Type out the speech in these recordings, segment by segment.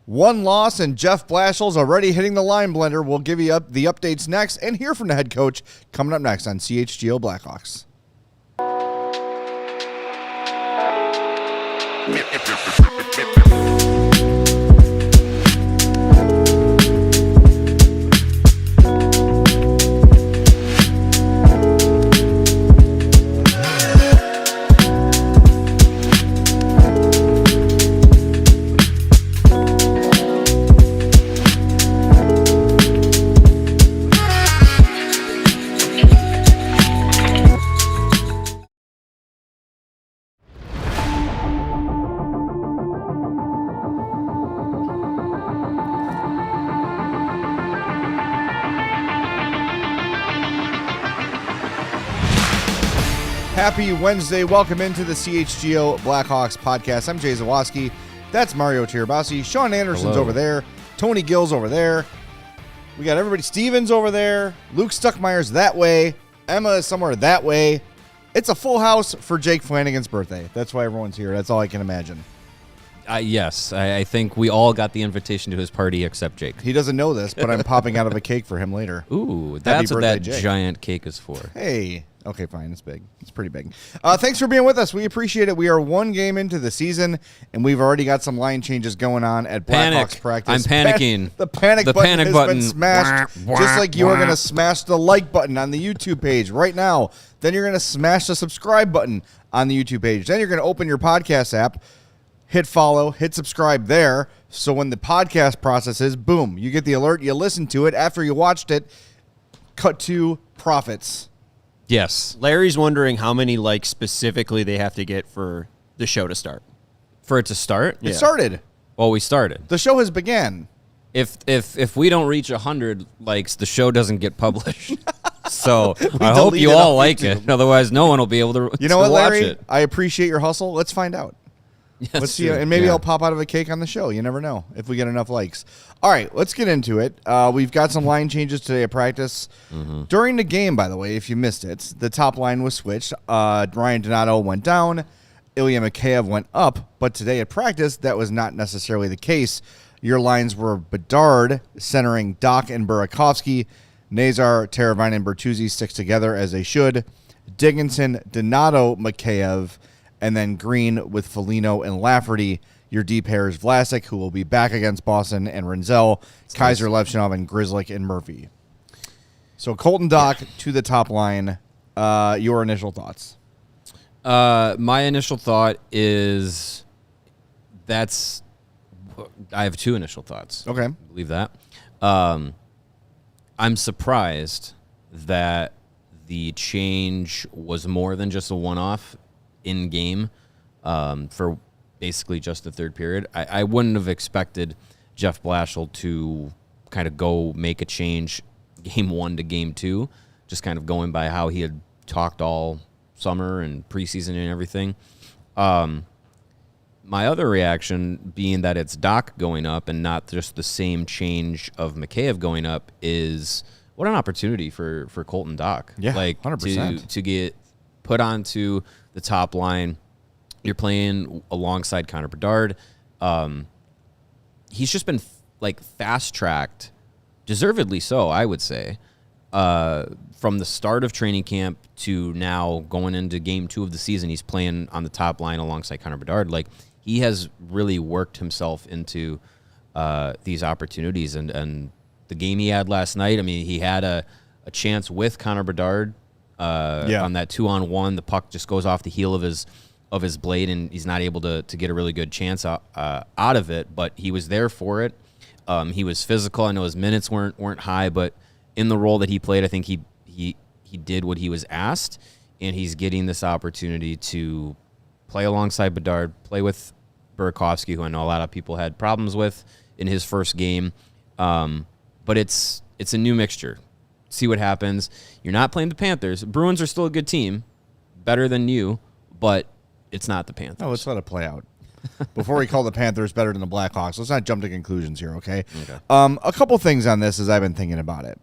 One loss, and Jeff Blashel's already hitting the line blender. We'll give you the updates next and hear from the head coach coming up next on CHGO Blackhawks. Happy Wednesday. Welcome into the CHGO Blackhawks podcast. I'm Jay Zawoski. That's Mario Tirabassi. Sean Anderson's over there. Tony Gill's over there. We got everybody. Stevens over there. Luke Stuckmeyer's that way. Emma is somewhere that way. It's a full house for Jake Flanagan's birthday. That's why everyone's here. That's all I can imagine. Yes, I think we all got the invitation to his party except Jake. He doesn't know this, but I'm popping out of a cake for him later. Ooh, that's what that Jake. Giant cake is for. Hey. Okay, fine. It's big. It's pretty big. Thanks for being with us. We appreciate it. We are one game into the season, and we've already got some line changes going on at Blackhawks practice. I'm panicking. The panic button has been smashed, just like you are going to smash the like button on the YouTube page right now. Then you're going to smash the subscribe button on the YouTube page. Then you're going to open your podcast app, hit follow, hit subscribe there. So when the podcast processes, boom, you get the alert. You listen to it. After you watched it, cut to profits. Yes. Larry's wondering how many likes specifically they have to get for the show to start. For it to start? It started. Well, we started. The show has began. If we don't reach 100 likes, the show doesn't get published. So I hope you all like it. Otherwise, no one will be able to, you know what, Larry? watch it. I appreciate your hustle. Let's find out. Let's see, and maybe I'll pop out of a cake on the show. You never know if we get enough likes. All right, let's get into it. We've got some line changes today at practice. During the game, by the way, if you missed it, the top line was switched. Ryan Donato went down. Ilya Mikheyev went up. But today at practice, that was not necessarily the case. Your lines were Bedard centering Dach and Burakovsky. Nazar, Teravainen, and Bertuzzi sticks together as they should. Dickinson, Donato, Mikheyev, and then Green with Foligno and Lafferty. Your D pair is Vlasic, who will be back against Boston, and Renzel, Kaiser, Levchinov, and Grzelcyk and Murphy. So Colton Dach to the top line. Your initial thoughts? My initial thought is I have two initial thoughts. Okay. Believe that. I'm surprised that the change was more than just a one-off in game for basically just the third period. I wouldn't have expected Jeff Blashel to kind of go make a change game 1 to game 2, just kind of going by how he had talked all summer and preseason and everything. My other reaction being that it's Dach going up and not just the same change of Mikheyev going up is what an opportunity for Colton Dach. Yeah, like 100%. To get put onto the top line. You're playing alongside Connor Bedard. He's just been fast-tracked, deservedly so, I would say, from the start of training camp to now going into game 2 of the season. He's playing on the top line alongside Connor Bedard. Like, he has really worked himself into these opportunities. And the game he had last night, I mean, he had a chance with Connor Bedard on that 2-on-1. The puck just goes off the heel of his blade, and he's not able to get a really good chance out of it. But he was there for it. He was physical. I know his minutes weren't high, but in the role that he played, I think he did what he was asked, and he's getting this opportunity to play alongside Bedard, play with Burakovsky, who I know a lot of people had problems with in his first game. But it's a new mixture. See what happens. You're not playing the Panthers. Bruins are still a good team, better than you, but it's not the Panthers. No, let's let it play out. Before we call the Panthers better than the Blackhawks, let's not jump to conclusions here, okay? A couple things on this as I've been thinking about it.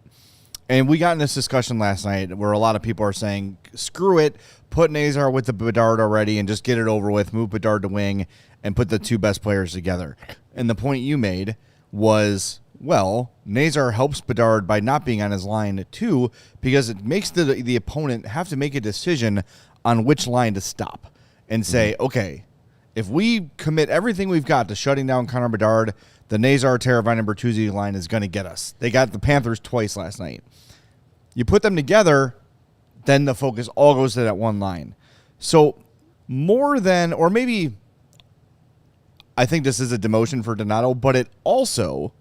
And we got in this discussion last night where a lot of people are saying, screw it, put Nazar with the Bedard already and just get it over with, move Bedard to wing, and put the two best players together. And the point you made was, well, Nazar helps Bedard by not being on his line too, because it makes the opponent have to make a decision on which line to stop and say, okay, if we commit everything we've got to shutting down Connor Bedard, the Nazar, Teravainen, Bertuzzi line is going to get us. They got the Panthers twice last night. You put them together, then the focus all goes to that one line. So more than, or maybe I think this is a demotion for Donato, but it also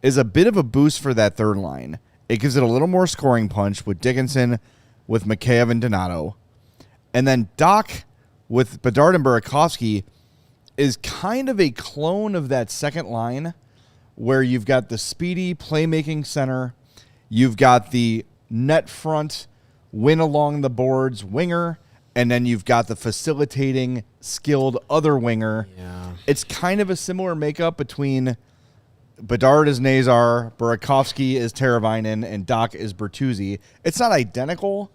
is a bit of a boost for that third line. It gives it a little more scoring punch with Dickinson, with Mikheyev and Donato. And then Dach with Bedard and Burakovsky is kind of a clone of that second line where you've got the speedy playmaking center, you've got the net front, win along the boards winger, and then you've got the facilitating, skilled other winger. Yeah. It's kind of a similar makeup between Bedard is Nazar, Burakovsky is Teravainen, and Dach is Bertuzzi. It's not identical,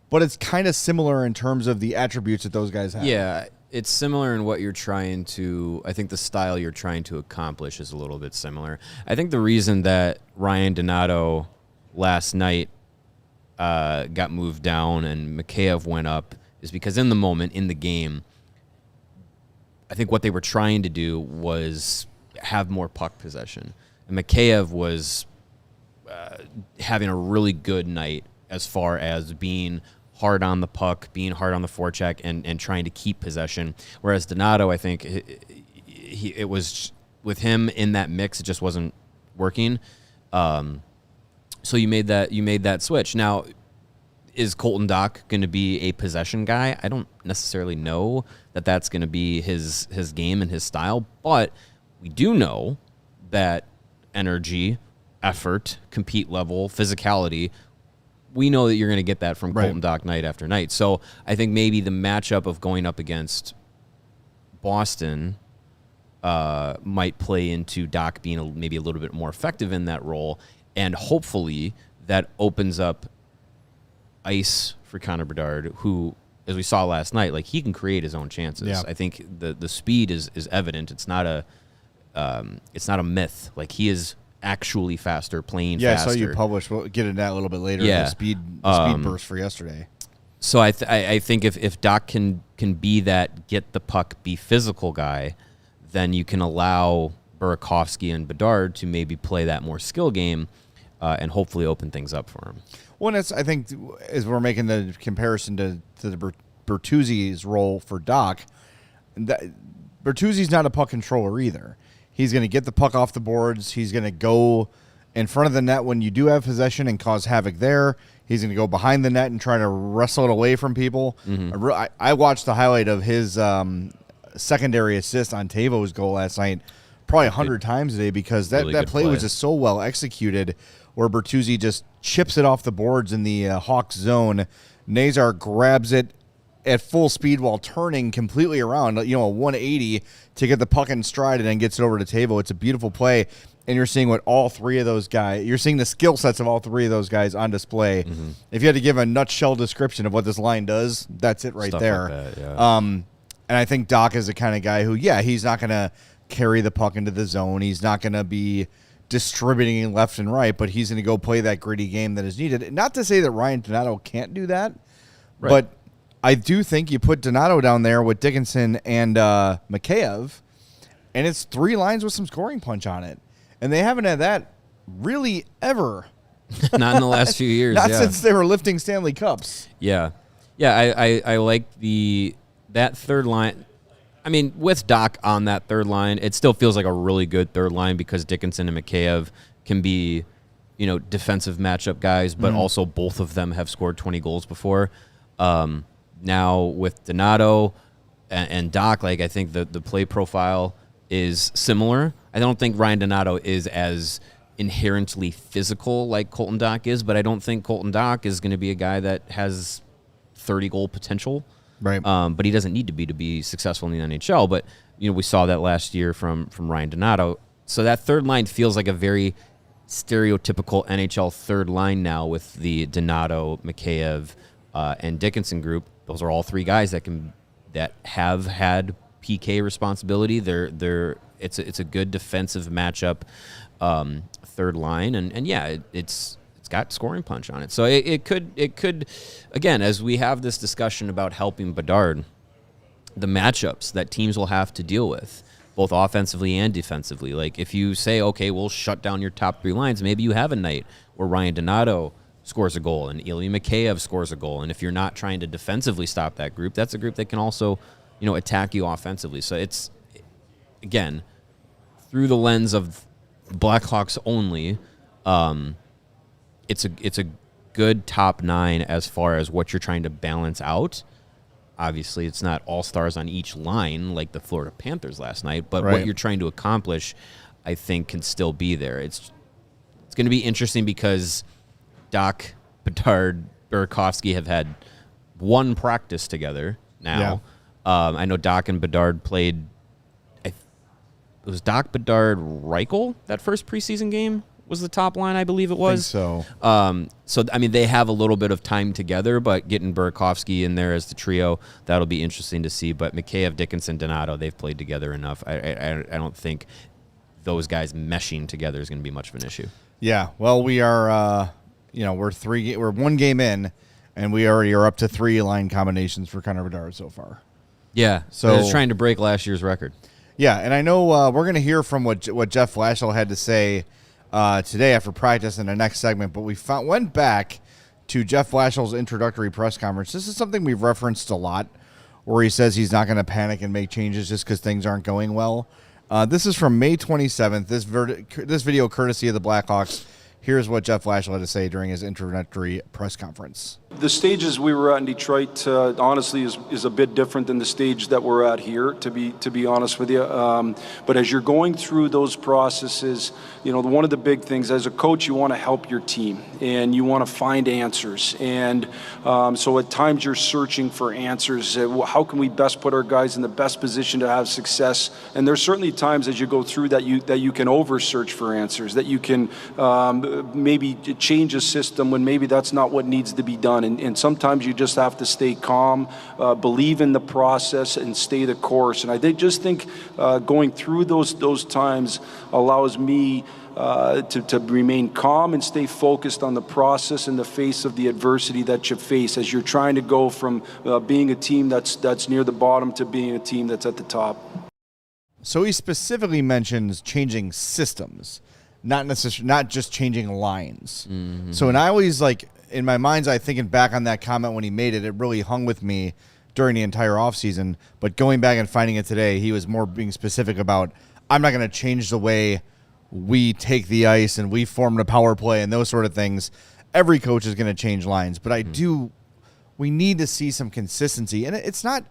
but it's kind of similar in terms of the attributes that those guys have. Yeah, it's similar in what you're trying to, I think the style you're trying to accomplish is a little bit similar. I think the reason that Ryan Donato last night got moved down and Mikheyev went up is because in the moment, in the game, I think what they were trying to do was have more puck possession. And Mikheyev was having a really good night as far as being hard on the puck, being hard on the forecheck, and trying to keep possession. Whereas Donato, I think, it was with him in that mix, it just wasn't working. So you made that switch. Now, is Colton Dach going to be a possession guy? I don't necessarily know that that's going to be his game and his style, but we do know that energy, effort, compete level, physicality, we know that you're going to get that from Colton Dach night after night. So I think maybe the matchup of going up against Boston might play into Dach being maybe a little bit more effective in that role, and hopefully that opens up ice for Connor Bedard, who, as we saw last night, like he can create his own chances. Yeah. I think the speed is evident. It's not a myth. Like he is actually faster, playing faster. I saw you publish. We'll get into that a little bit later. Yeah. The speed burst for yesterday. So I think if Dach can be that get the puck, be physical guy, then you can allow Burakovsky and Bedard to maybe play that more skill game and hopefully open things up for him. Well, it's, I think, as we're making the comparison to the Bertuzzi's role for Dach, Bertuzzi's not a puck controller either. He's going to get the puck off the boards. He's going to go in front of the net when you do have possession and cause havoc there. He's going to go behind the net and try to wrestle it away from people. Mm-hmm. I watched the highlight of his secondary assist on Tavo's goal last night probably 100 times a day because that play was just so well executed where Bertuzzi just chips it off the boards in the Hawks zone. Nazar grabs it at full speed while turning completely around, a 180 to get the puck in stride and then gets it over to Tavo. It's a beautiful play, and you're seeing what all three of those guys, you're seeing the skill sets of all three of those guys on display. Mm-hmm. If you had to give a nutshell description of what this line does, that's it right there. Like that, yeah. And I think Dach is the kind of guy who, he's not going to carry the puck into the zone. He's not going to be distributing left and right, but he's going to go play that gritty game that is needed. Not to say that Ryan Donato can't do that, but I do think you put Donato down there with Dickinson and Mikheyev, and it's three lines with some scoring punch on it. And they haven't had that really ever. Not in the last few years. Not since they were lifting Stanley Cups. Yeah. Yeah, I like that third line. I mean, with Dach on that third line, it still feels like a really good third line because Dickinson and Mikheyev can be, defensive matchup guys, but also both of them have scored 20 goals before. Now with Donato and Dach, I think the play profile is similar. I don't think Ryan Donato is as inherently physical like Colton Dach is, but I don't think Colton Dach is going to be a guy that has 30-goal potential. Right. But he doesn't need to be successful in the NHL. But, we saw that last year from Ryan Donato. So that third line feels like a very stereotypical NHL third line now with the Donato, Mikheyev, and Dickinson group. Those are all three guys that have had PK responsibility. It's a good defensive matchup, third line, and yeah, it's got scoring punch on it. So it could again, as we have this discussion about helping Bedard, the matchups that teams will have to deal with, both offensively and defensively. Like if you say, okay, we'll shut down your top three lines, maybe you have a night where Ryan Donato scores a goal and Ilya Mikheyev scores a goal. And if you're not trying to defensively stop that group, that's a group that can also, attack you offensively. So it's, again, through the lens of Blackhawks only, it's a good top nine as far as what you're trying to balance out. Obviously, it's not all-stars on each line like the Florida Panthers last night, but what you're trying to accomplish, I think, can still be there. It's going to be interesting because Dach, Bedard, Burakovsky have had one practice together now. Yeah. I know Dach and Bedard played. It was Dach, Bedard, Reichel that first preseason game was the top line, I believe it was. I think so. So I mean, they have a little bit of time together, but getting Burakovsky in there as the trio, that'll be interesting to see. But Mikheyev, Dickinson, Donato, they've played together enough. I don't think those guys meshing together is going to be much of an issue. Yeah. Well, we are. We're one game in, and we already are up to 3 line combinations for Connor Bedard so far. Yeah. So it's trying to break last year's record. Yeah, and I know we're going to hear from what Jeff Vlasic had to say today after practice in the next segment, but we went back to Jeff Blashel's introductory press conference. This is something we've referenced a lot, where he says he's not going to panic and make changes just because things aren't going well. This is from May 27th. This video courtesy of the Blackhawks. Here's what Jeff Blashel had to say during his introductory press conference. The stages we were at in Detroit, honestly, is a bit different than the stage that we're at here, to be honest with you. But as you're going through those processes, one of the big things, as a coach, you want to help your team, and you want to find answers. And so at times you're searching for answers. How can we best put our guys in the best position to have success? And there's certainly times as you go through that you can over-search for answers, that you can maybe change a system when maybe that's not what needs to be done. And sometimes you just have to stay calm, believe in the process, and stay the course. And I just think going through those times allows me to remain calm and stay focused on the process in the face of the adversity that you face as you're trying to go from being a team that's near the bottom to being a team that's at the top. So he specifically mentions changing systems, not just changing lines. Mm-hmm. So, and I always in my mind's eye, thinking back on that comment when he made it, it really hung with me during the entire offseason. But going back and finding it today, he was more being specific about, I'm not going to change the way we take the ice and we form the power play and those sort of things. Every coach is going to change lines, but we need to see some consistency. And it's not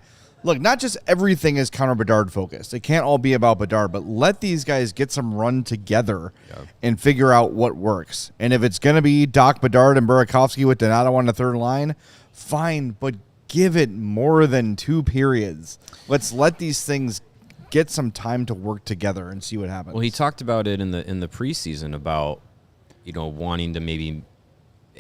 just everything is Connor Bedard focused. It can't all be about Bedard, but let these guys get some run together and figure out what works. And if it's going to be Dach, Bedard, and Burakovsky with Donato on the third line, fine, but give it more than 2 periods. Let's let these things get some time to work together and see what happens. Well, he talked about it in the preseason about, wanting to maybe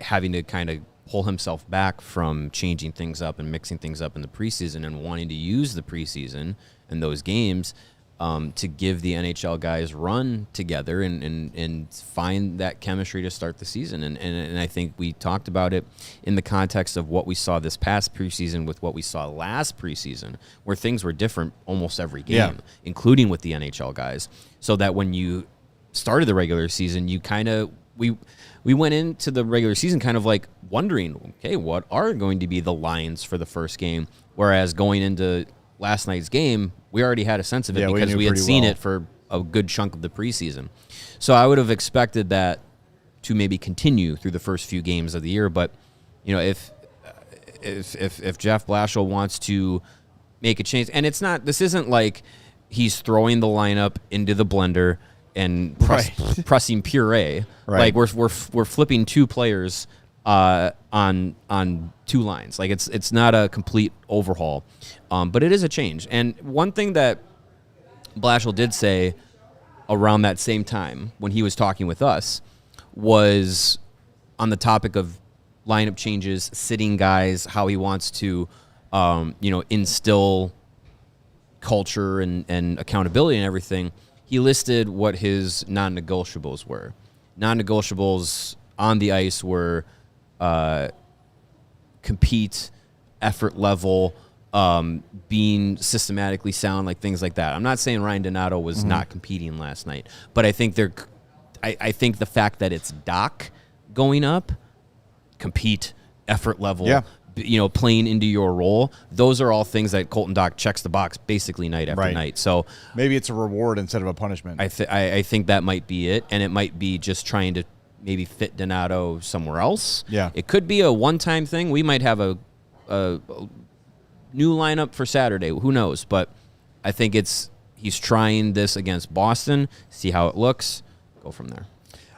having to kind of pull himself back from changing things up and mixing things up in the preseason and wanting to use the preseason and those games to give the NHL guys run together and find that chemistry to start the season. And I think we talked about it in the context of what we saw this past preseason with what we saw last preseason, where things were different almost every game, including with the NHL guys. So that when you started the regular season, you kind of we went into the regular season kind of wondering, okay, what are going to be the lines for the first game? Whereas going into last night's game, we already had a sense of it because we had seen it for a good chunk of the preseason. So I would have expected that to maybe continue through the first few games of the year. But if Jeff Blashel wants to make a change, and this isn't like he's throwing the lineup into the blender and pressing puree. Right. We're flipping 2 players on 2 lines. It's not a complete overhaul, but it is a change. And one thing that Blashel did say around that same time when he was talking with us was on the topic of lineup changes, sitting guys, how he wants to instill culture and accountability and everything, he listed what his non-negotiables were. Non-negotiables on the ice were compete, effort level, being systematically sound, like things like that. I'm not saying Ryan Donato was not competing last night, but I think I think the fact that it's Dach going up, compete, effort level, playing into your role, those are all things that Colton Dach checks the box basically night after night. So maybe it's a reward instead of a punishment. I think that might be it, and it might be just trying to maybe fit Donato somewhere else. Yeah. It could be a one-time thing. We might have a new lineup for Saturday. Who knows? But I think he's trying this against Boston, see how it looks, go from there.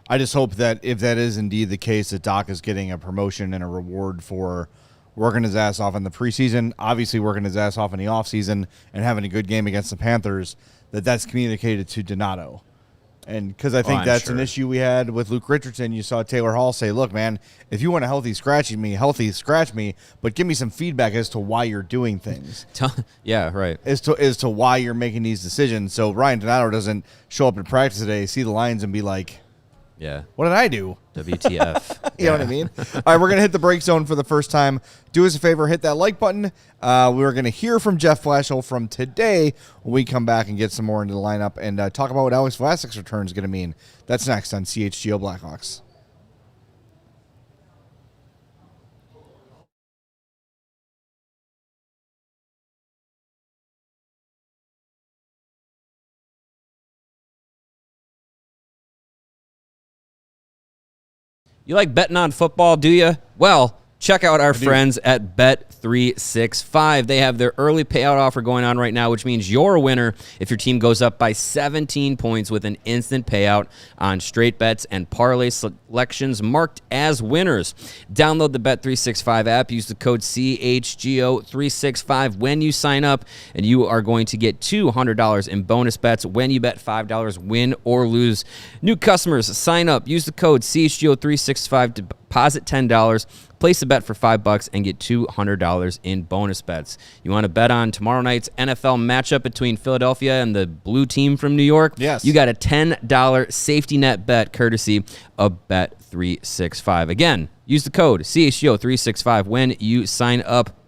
I just hope that if that is indeed the case, that Dach is getting a promotion and a reward for working his ass off in the preseason, obviously working his ass off in the offseason, and having a good game against the Panthers, that's communicated to Donato. And because I think that's an issue we had with Luke Richardson. You saw Taylor Hall say, look, man, if you want a scratch me, but give me some feedback as to why you're doing things. Yeah, right. As to why you're making these decisions. So Ryan Donato doesn't show up in practice today, see the lines, and be like, yeah, what did I do? WTF. You know what I mean? All right, we're going to hit the break zone for the first time. Do us a favor, hit that like button. We're going to hear from Jeff Blashel from today when we come back and get some more into the lineup and talk about what Alex Vlasic's return is going to mean. That's next on CHGO Blackhawks. You like betting on football, do you? Well, check out our friends at Bet365. They have their early payout offer going on right now, which means you're a winner if your team goes up by 17 points with an instant payout on straight bets and parlay selections marked as winners. Download the Bet365 app. Use the code CHGO365 when you sign up, and you are going to get $200 in bonus bets when you bet $5, win or lose. New customers, sign up. Use the code CHGO365 to deposit $10. Place a bet for $5 and get $200 in bonus bets. You want to bet on tomorrow night's NFL matchup between Philadelphia and the blue team from New York? Yes. You got a $10 safety net bet courtesy of Bet365. Again, use the code CHGO365 when you sign up.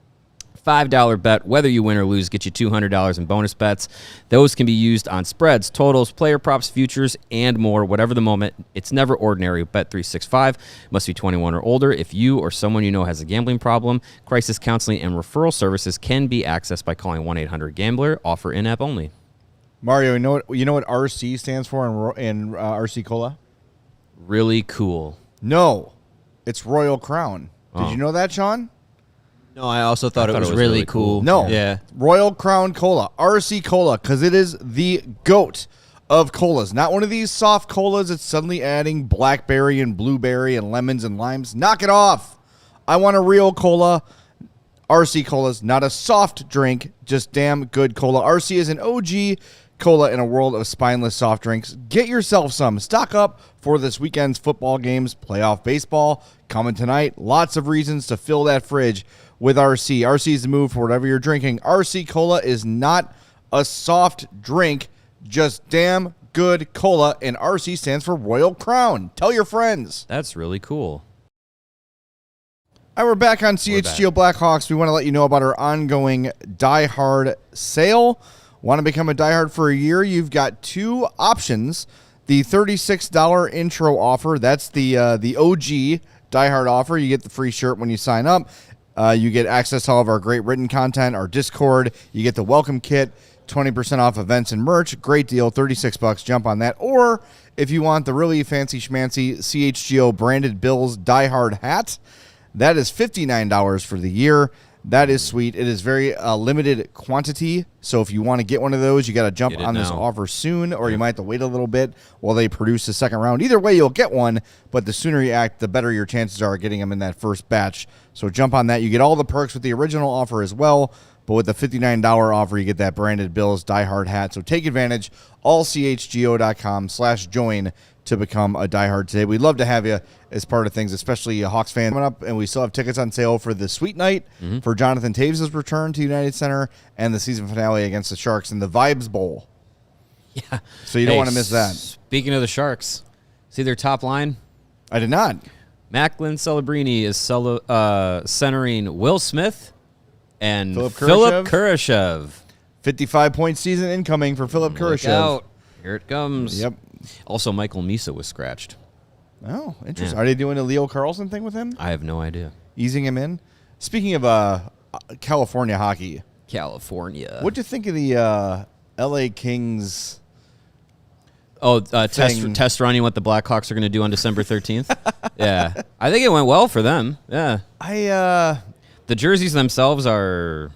$5 bet, whether you win or lose, get you $200 in bonus bets. Those can be used on spreads, totals, player props, futures, and more. Whatever the moment, it's never ordinary. Bet365 must be 21 or older. If you or someone you know has a gambling problem, crisis counseling and referral services can be accessed by calling 1-800-GAMBLER. Offer in-app only. Mario, you know what RC stands for in RC Cola? Really cool. No, it's Royal Crown. Did you know that, Sean? No, I also thought it was really cool. No. Yeah. Royal Crown Cola. RC Cola, because it is the GOAT of colas. Not one of these soft colas that's suddenly adding blackberry and blueberry and lemons and limes. Knock it off. I want a real cola. RC Cola's not a soft drink, just damn good cola. RC is an OG cola in a world of spineless soft drinks. Get yourself some. Stock up for this weekend's football games, playoff baseball coming tonight. Lots of reasons to fill that fridge with RC. RC is the move for whatever you're drinking. RC Cola is not a soft drink, just damn good cola, and RC stands for Royal Crown. Tell your friends. That's really cool. All right, we're back on CHGO Blackhawks. We want to let you know about our ongoing Die Hard sale. Want to become a Die Hard for a year? You've got two options. The $36 intro offer, that's the OG Die Hard offer. You get the free shirt when you sign up. You get access to all of our great written content, our Discord. You get the welcome kit, 20% off events and merch. Great deal, $36. Jump on that. Or if you want the really fancy schmancy CHGO branded Bills Die Hard hat, that is $59 for the year. That is sweet. It is very limited quantity, so if you want to get one of those, you got to jump on this offer soon, or you might have to wait a little bit while they produce the second round. Either way, you'll get one, but the sooner you act, the better your chances are of getting them in that first batch. So jump on that. You get all the perks with the original offer as well, but with the $59 offer, you get that branded Bills Die Hard hat. So take advantage. AllCHGO.com/join to become a diehard today. We'd love to have you as part of things, especially a Hawks fan coming up, and we still have tickets on sale for the Sweet Night for Jonathan Taves' return to United Center and the season finale against the Sharks in the Vibes Bowl. Yeah. So you don't want to miss that. Speaking of the Sharks, see their top line? I did not. Macklin Celebrini is centering Will Smith and Philip Philip Kurashev. 55-point season incoming for Philip Look Kurashev. out. Here it comes. Yep. Also, Michael Misa was scratched. Oh, interesting. Yeah. Are they doing a Leo Carlson thing with him? I have no idea. Easing him in? Speaking of California hockey, California. what'd you think of the LA Kings? Test running what the Blackhawks are going to do on December 13th. Yeah. I think it went well for them. Yeah. The jerseys themselves are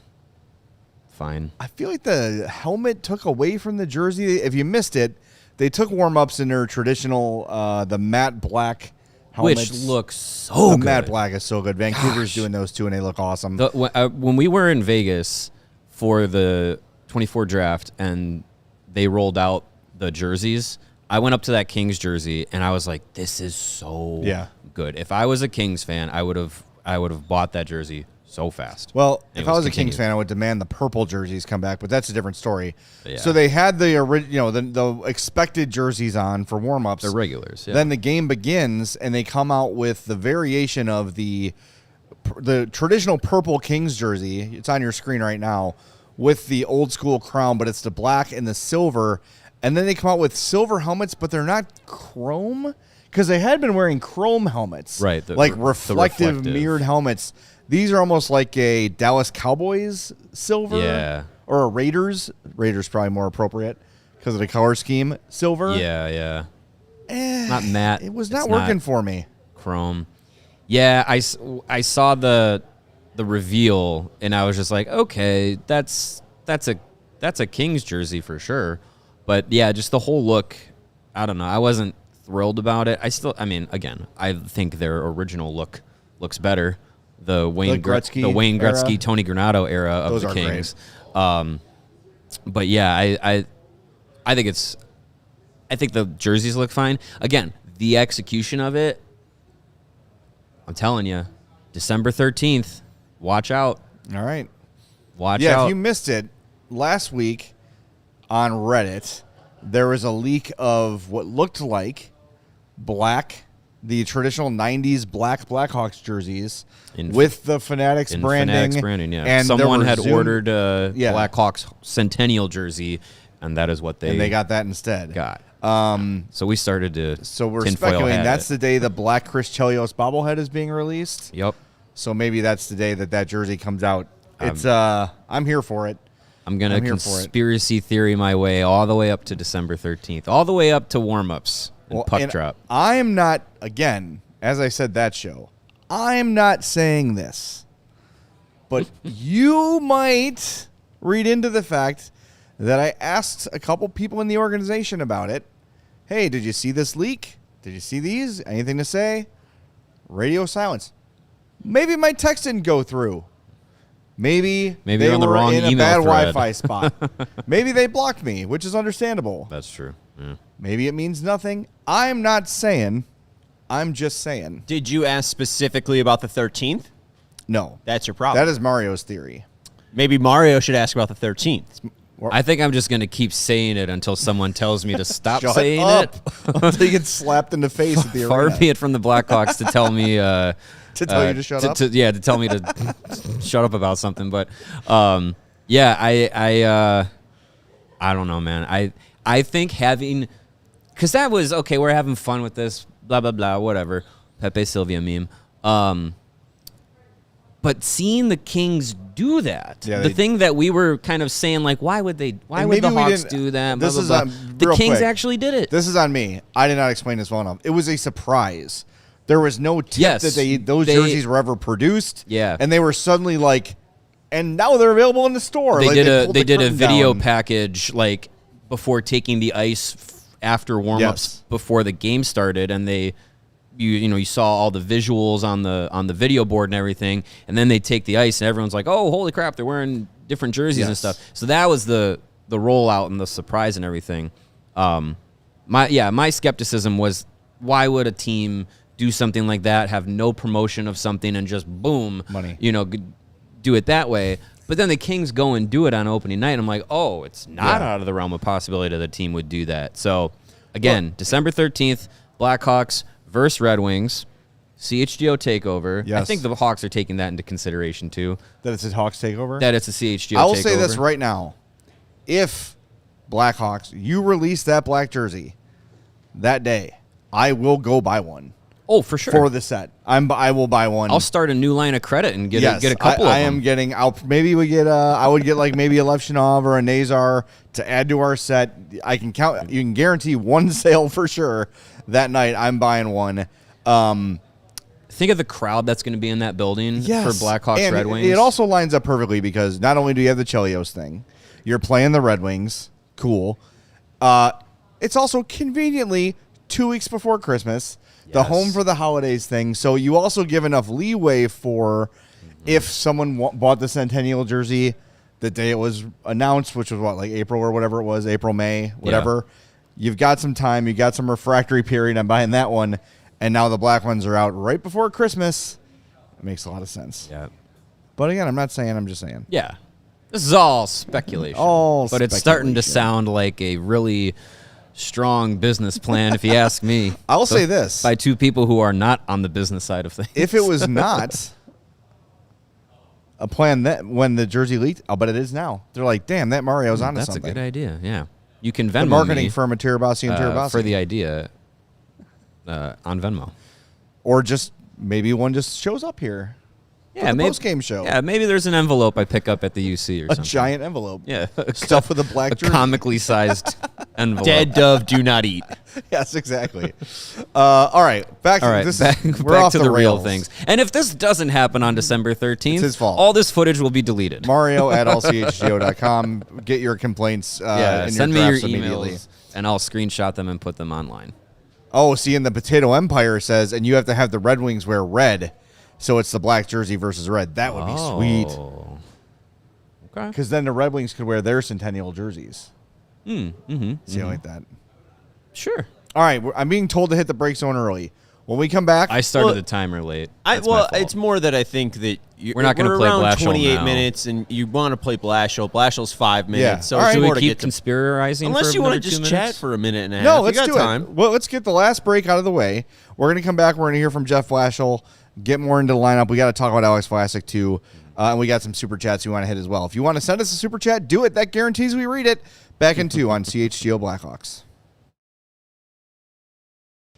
fine. I feel like the helmet took away from the jersey. If you missed it, they took warm-ups in their traditional, the matte black helmets. Which looks so the good. matte black is so good. Vancouver's doing those too, and they look awesome. When we were in Vegas for the 24 draft and they rolled out the jerseys, I went up to that Kings jersey and I was like, "This is so good." If I was a Kings fan, I would have bought that jersey so fast. Well, And if I was a Kings fan, I would demand the purple jerseys come back, but that's a different story. Yeah. So they had the the expected jerseys on for warm-ups. They're regulars. Yeah. Then the game begins, and they come out with the variation of the traditional purple Kings jersey. It's on your screen right now with the old school crown, but it's the black and the silver. And then they come out with silver helmets, but they're not chrome because they had been wearing chrome helmets, Right, like reflective mirrored helmets. These are almost like a Dallas Cowboys silver, Yeah. or a Raiders. Raiders probably more appropriate because of the color scheme. Silver, Yeah. Not matte. It was not It's working for me. Chrome. Yeah, I saw the reveal and I was just like, okay, that's a Kings jersey for sure. But yeah, just the whole look, I don't know. I wasn't thrilled about it. I think their original look looks better. The Wayne Gretzky era? Tony Granato era of Those the are Kings. But yeah, I think the jerseys look fine. Again, the execution of it, I'm telling you, December 13th, watch out. All right. Watch Yeah, out. if you missed it, last week on Reddit, there was a leak of what looked like the traditional 90s black Blackhawks jerseys with the Fanatics branding. Fanatics branding, yeah. And someone there had were ordered a Blackhawks Centennial jersey, and that is what they got that instead. got. So we started to So we're tinfoil speculating hat that's it. the day the black Chris Chelios bobblehead is being released. Yep. So maybe that's the day that jersey comes out. It's I'm here for it. I'm going to conspiracy theory my way all the way up to December 13th, all the way up to warm-ups and puck drop. I'm not, again, as I said that show, I'm not saying this, but you might read into the fact that I asked a couple people in the organization about it. Hey, did you see this leak? Did you see these? Anything to say? Radio silence. Maybe my text didn't go through. Maybe you're they on the were wrong in a email bad thread. Wi-Fi spot. Maybe they blocked me, which is understandable. That's true. Yeah. Maybe it means nothing. I'm not saying. I'm just saying. Did you ask specifically about the 13th? No. That's your problem. That is Mario's theory. Maybe Mario should ask about the 13th. I think I'm just going to keep saying it until someone tells me to stop Shut saying up. it. Until you get slapped in the face at the Far arena. be it from the Blackhawks to tell me To tell you to shut up? to tell me to shut up about something. But yeah, I don't know, man. I think having, because that was okay. We're having fun with this, blah blah blah, whatever. Pepe Sylvia meme. But seeing the Kings do that, the thing that we were kind of saying, like, why would the Hawks do that? Blah, blah, blah. The Kings actually did it. This is on me. I did not explain this well enough. It was a surprise. There was no tip that those jerseys were ever produced. Yeah. And they were suddenly like, and now they're available in the store. They like did a video down. package like before taking the ice after warmups Yes. before the game started, and you saw all the visuals on the video board and everything, and then they take the ice and everyone's like, oh, holy crap, they're wearing different jerseys and Yes. stuff. So that was the rollout and the surprise and everything. My skepticism was, why would a team do something like that, have no promotion of something, and just boom, money, do it that way? But then the Kings go and do it on opening night. And I'm like, oh, it's not out of the realm of possibility that the team would do that. So, again, December 13th, Blackhawks versus Red Wings, CHGO takeover. Yes. I think the Hawks are taking that into consideration, too. That it's a Hawks takeover? That it's a CHGO takeover. I will say this right now. If Blackhawks, you release that black jersey that day, I will go buy one. Oh, for sure. For the set. I will buy one. I'll start a new line of credit and get a couple of them. I am getting. I would get like maybe a Levchinov or a Nazar to add to our set. I can count. You can guarantee one sale for sure that night. I'm buying one. Think of the crowd that's going to be in that building for Blackhawks and Red Wings. It also lines up perfectly because not only do you have the Chelios thing, you're playing the Red Wings. Cool. It's also conveniently 2 weeks before Christmas. The home for the holidays thing. So you also give enough leeway for if someone bought the Centennial jersey the day it was announced, which was like April or whatever it was, April, May, whatever. Yeah. You've got some time. You got some refractory period. I'm buying that one. And now the black ones are out right before Christmas. It makes a lot of sense. Yeah. But again, I'm not saying. I'm just saying. Yeah. This is all speculation. But it's starting to sound like a really strong business plan, if you ask me. I will say this. By 2 people who are not on the business side of things. If it was not a plan that when the jersey leaked, I'll bet it is now. They're like, damn, that Mario's onto something. That's a good idea, yeah. You can Venmo the marketing me, firm of Tirabassi and Tirabassi. for the idea on Venmo. Or just maybe one just shows up here. Yeah, maybe post-game show. Yeah, maybe there's an envelope I pick up at the UC or something. A giant envelope. Yeah. Stuff with a black jersey. Comically sized envelope. Dead dove, do not eat. Yes, exactly. All right. Back to the real things. And if this doesn't happen on December 13th, it's his fault. All this footage will be deleted. Mario at allchgo.com. Get your complaints send me your emails, and I'll screenshot them and put them online. Oh, see, and the Potato Empire says, and you have to have the Red Wings wear red. So it's the black jersey versus red. That would be sweet. Okay. Because then the Red Wings could wear their Centennial jerseys. See, I like that. Sure. All right. I'm being told to hit the break zone early. When we come back, I started the timer late. It's more that I think that we're not going to play around Blashel 28 now. minutes, and you want to play Blashel. Blashel's 5 minutes. Yeah. So all right. Should more we to keep get conspirizing unless for you want another to just 2 chat minutes? for a minute and a half. No, let's got do time. it. Well, let's get the last break out of the way. We're going to come back. We're going to hear from Jeff Blashel. Get more into the lineup. We got to talk about Alex Vlasic, too. And we got some super chats we want to hit as well. If you want to send us a super chat, do it. That guarantees we read it. Back in 2 on CHGO Blackhawks.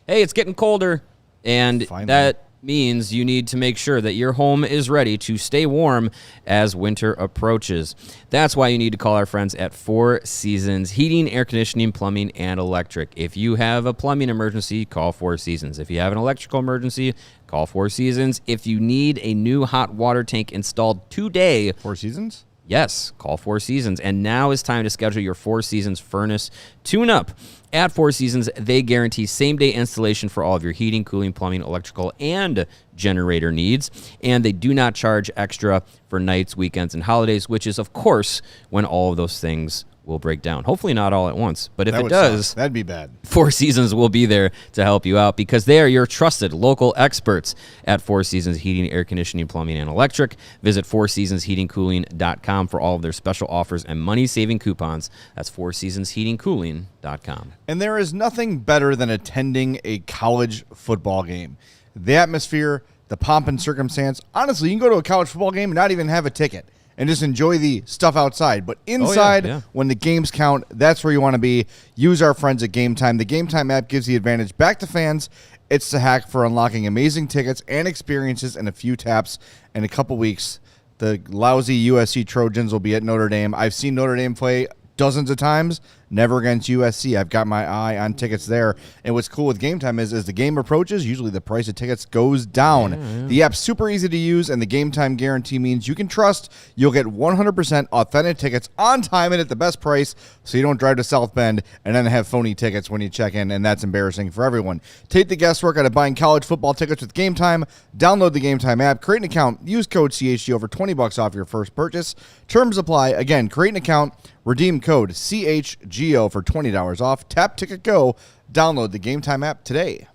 Hey, it's getting colder, and that means you need to make sure that your home is ready to stay warm as winter approaches. That's why you need to call our friends at Four Seasons Heating, Air Conditioning, Plumbing, and Electric. If you have a plumbing emergency, call Four Seasons. If you have an electrical emergency, call Four Seasons. If you need a new hot water tank installed today... Four Seasons? Yes, call Four Seasons. And now is time to schedule your Four Seasons furnace tune-up. At Four Seasons, they guarantee same-day installation for all of your heating, cooling, plumbing, electrical, and generator needs. And they do not charge extra for nights, weekends, and holidays, which is, of course, when all of those things will break down. Hopefully not all at once, but if it does, that'd be bad. Four Seasons will be there to help you out because they are your trusted local experts at Four Seasons Heating, Air Conditioning, Plumbing, and Electric. Visit fourseasonsheatingcooling.com for all of their special offers and money-saving coupons. That's fourseasonsheatingcooling.com. And there is nothing better than attending a college football game. The atmosphere, the pomp and circumstance. Honestly, you can go to a college football game and not even have a ticket and just enjoy the stuff outside. But inside, when the games count, that's where you want to be. Use our friends at Game Time. The Game Time app gives the advantage back to fans. It's the hack for unlocking amazing tickets and experiences in a few taps. In a couple weeks, the lousy USC Trojans will be at Notre Dame. I've seen Notre Dame play dozens of times, never against USC. I've got my eye on tickets there. And what's cool with Game Time is as the game approaches, usually the price of tickets goes down. The app's super easy to use, and the Game Time guarantee means you can trust you'll get 100% authentic tickets on time and at the best price, so you don't drive to South Bend and then have phony tickets when you check in, and that's embarrassing for everyone. Take the guesswork out of buying college football tickets with Game Time. Download the Game Time app, create an account, use code CHGO for $20 off your first purchase. Terms apply. Again, create an account, redeem code CHGO for $20 off. Tap Ticket Go. Download the Game Time app today.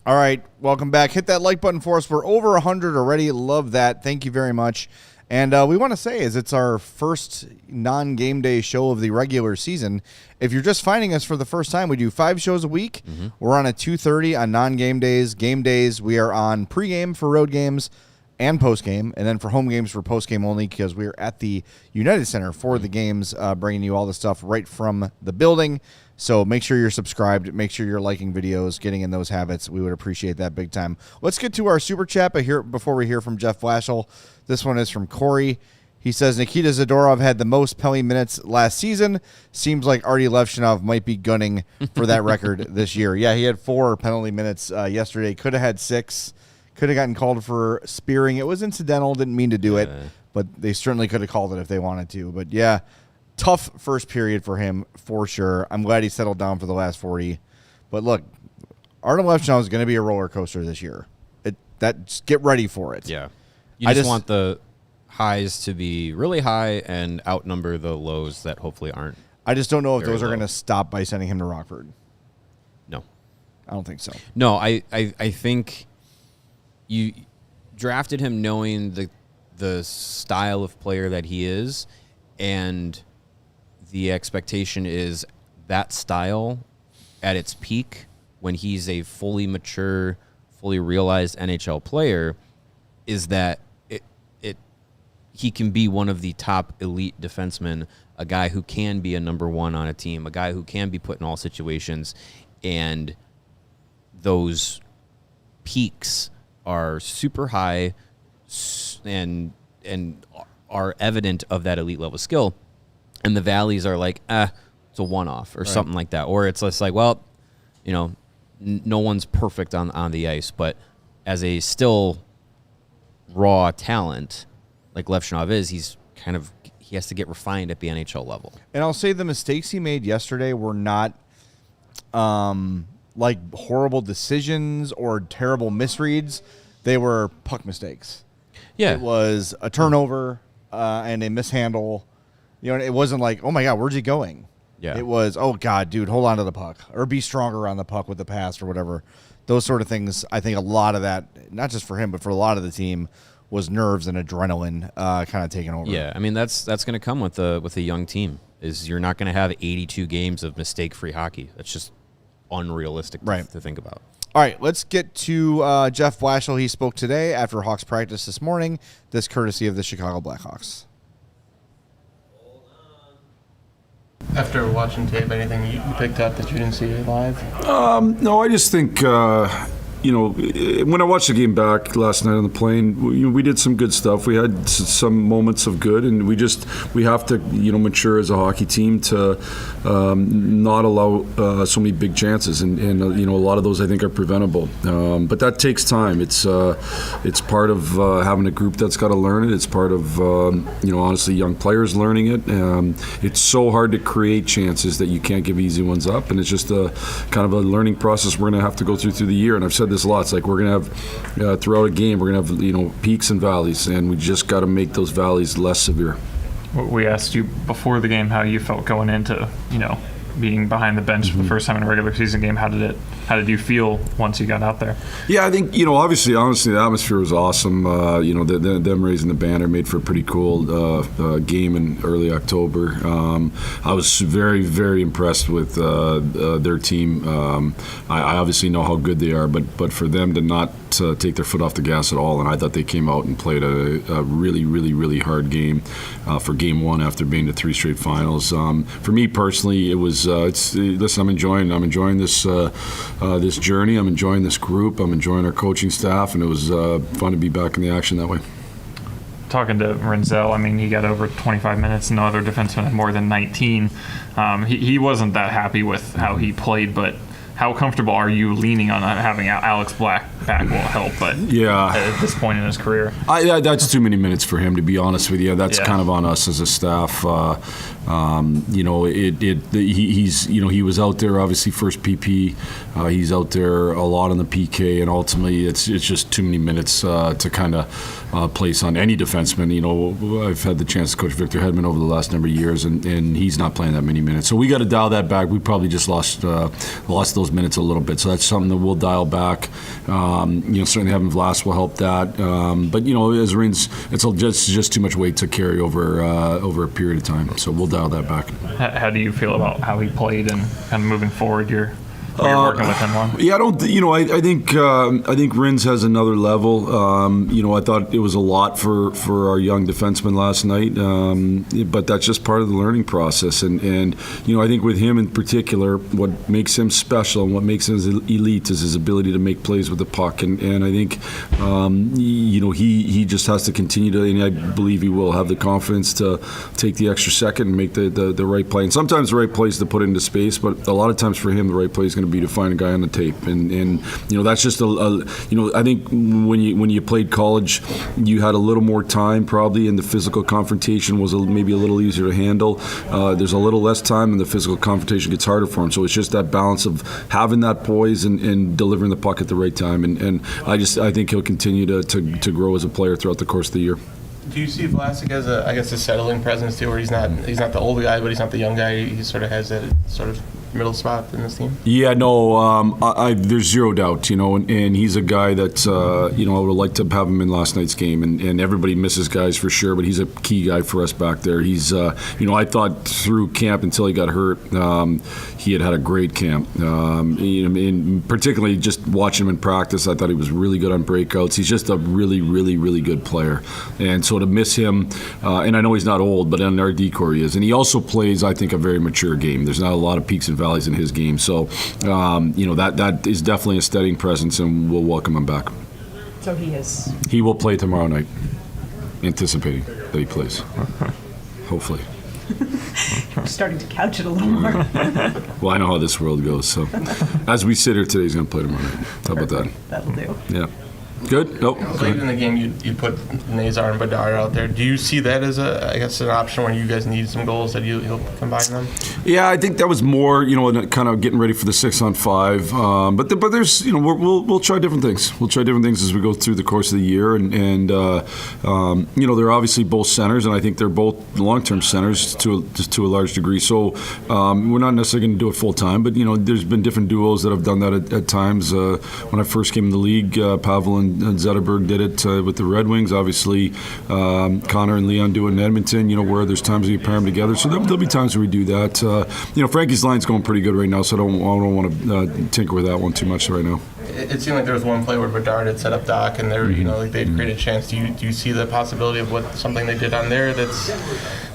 All right, welcome back. Hit that like button for us. We're over 100 already. Love that. Thank you very much. And we want to say it's our first non-game day show of the regular season. If you're just finding us for the first time, we do 5 shows a week. Mm-hmm. We're on at 2:30 on non-game days. Game days, we are on pregame for road games and postgame, and then for home games for postgame only because we're at the United Center for the games, bringing you all the stuff right from the building. So make sure you're subscribed. Make sure you're liking videos, getting in those habits. We would appreciate that big time. Let's get to our super chat before we hear from Jeff Blashel. This one is from Corey. He says, Nikita Zadorov had the most penalty minutes last season. Seems like Artie Levshinov might be gunning for that record this year. Yeah, he had 4 penalty minutes yesterday. Could have had 6. Could have gotten called for spearing. It was incidental. Didn't mean to do it. But they certainly could have called it if they wanted to. But, yeah, tough first period for him for sure. I'm glad he settled down for the last 40. But, look, Artem Levshinov is going to be a roller coaster this year. Just get ready for it. Yeah. You just want the highs to be really high and outnumber the lows that hopefully aren't. I just don't know if those are going to stop by sending him to Rockford. No. I don't think so. No, I think you drafted him knowing the style of player that he is, and the expectation is that style at its peak when he's a fully mature, fully realized NHL player is that he can be one of the top elite defensemen, a guy who can be a number 1 on a team, a guy who can be put in all situations, and those peaks are super high and are evident of that elite level skill, and the valleys are like, it's a one-off or something like that, or it's just like, well, no one's perfect on the ice, but as a still raw talent like Levshinov is, he has to get refined at the NHL level. And I'll say the mistakes he made yesterday were not like horrible decisions or terrible misreads. They were puck mistakes. Yeah. It was a turnover and a mishandle. It wasn't like, oh my God, where's he going? Yeah. It was, oh God, dude, hold on to the puck or be stronger on the puck with the pass or whatever. Those sort of things. I think a lot of that, not just for him, but for a lot of the team, was nerves and adrenaline kind of taking over. Yeah, I mean that's going to come with a young team. Is you're not going to have 82 games of mistake-free hockey. That's just unrealistic to think about. All right, let's get to Jeff Blashel. He spoke today after Hawks practice this morning. This courtesy of the Chicago Blackhawks. After watching tape, anything you picked up that you didn't see live? No, I just think, when I watched the game back last night on the plane, we did some good stuff. We had some moments of good, and we have to, mature as a hockey team to not allow so many big chances, and a lot of those I think are preventable. But that takes time. It's part of having a group that's got to learn it. It's part of honestly young players learning it. It's so hard to create chances that you can't give easy ones up, and it's just a kind of a learning process we're going to have to go through the year. And I've said this a lot. It's like we're going to have throughout a game, we're going to have peaks and valleys, and we just got to make those valleys less severe. We asked you before the game how you felt going into being behind the bench for the first time in a regular season game. How did you feel once you got out there? Yeah, I think honestly the atmosphere was awesome. Them raising the banner made for a pretty cool game in early October. I was very, very impressed with their team. I obviously know how good they are, but for them to not take their foot off the gas at all, and I thought they came out and played a really, really, really hard game for game 1 after being to 3 straight finals. For me personally, it was listen, I'm enjoying this this journey. I'm enjoying this group. I'm enjoying our coaching staff, and it was fun to be back in the action that way. Talking to Renzel, I mean, he got over 25 minutes. No other defenseman had more than 19. He wasn't that happy with how he played, but how comfortable are you leaning on having Alex Black back will help? But at this point in his career, that's too many minutes for him, to be honest with you. That's kind of on us as a staff. He was out there obviously first PP. He's out there a lot on the PK, and ultimately it's just too many minutes to kind of place on any defenseman. I've had the chance to coach Victor Hedman over the last number of years, and he's not playing that many minutes. So we got to dial that back. We probably just lost those minutes a little bit. So that's something that we'll dial back. Certainly having Vlas will help that. But as Rins, it's just too much weight to carry over a period of time. So we'll dial that back. How do you feel about how he played and kind of moving forward? You're working with him on. Yeah, I think Rins has another level. I thought it was a lot for our young defenseman last night, but that's just part of the learning process. And I think with him in particular, what makes him special and what makes him elite is his ability to make plays with the puck. And I think he just has to continue to, and I believe he will have the confidence to take the extra second and make the right play. And sometimes the right play is to put it into space, but a lot of times for him, the right play is going to be to find a guy on the tape, and that's just I think when you played college, you had a little more time probably, and the physical confrontation was maybe a little easier to handle. There's a little less time, and the physical confrontation gets harder for him. So it's just that balance of having that poise and delivering the puck at the right time, and I think he'll continue to grow as a player throughout the course of the year. Do you see Vlasic as a settling presence too, where he's not the older guy, but he's not the young guy? He sort of has that sort of middle spot in this team? Yeah, no, there's zero doubt, and he's a guy that, I would like to have him in last night's game, and everybody misses guys for sure, but he's a key guy for us back there. He's, I thought through camp until he got hurt, he had a great camp. And particularly just watching him in practice, I thought he was really good on breakouts. He's just a really, really, really good player. And so to miss him, and I know he's not old, but in our decor he is. And he also plays, I think, a very mature game. There's not a lot of peaks and valleys in his game. So, that is definitely a steadying presence, and we'll welcome him back. So he is? He will play tomorrow night, anticipating that he plays. Hopefully. You're starting to couch it a little more. Well, I know how this world goes, so as we sit here today, he's going to play tomorrow night. How about that? That'll do. Yeah. Good? Nope. Late in the game, you put Nazar and Bedard out there. Do you see that as an option when you guys need some goals that you'll combine them? Yeah, I think that was more, kind of getting ready for the 6-on-5. But there's, we'll try different things. We'll try different things as we go through the course of the year, and they're obviously both centers, and I think they're both long-term centers to a large degree. So we're not necessarily going to do it full time, but there's been different duos that have done that at times. When I first came in the league, Pavel and Zetterberg did it with the Red Wings. Obviously, Connor and Leon do it in Edmonton, where there's times that you pair them together. So there'll be times where we do that. Frankie's line's going pretty good right now, so I don't want to tinker with that one too much right now. It seemed like there was one play where Bedard had set up Dach, and they'd created a chance. Do you see the possibility of something they did on there that's,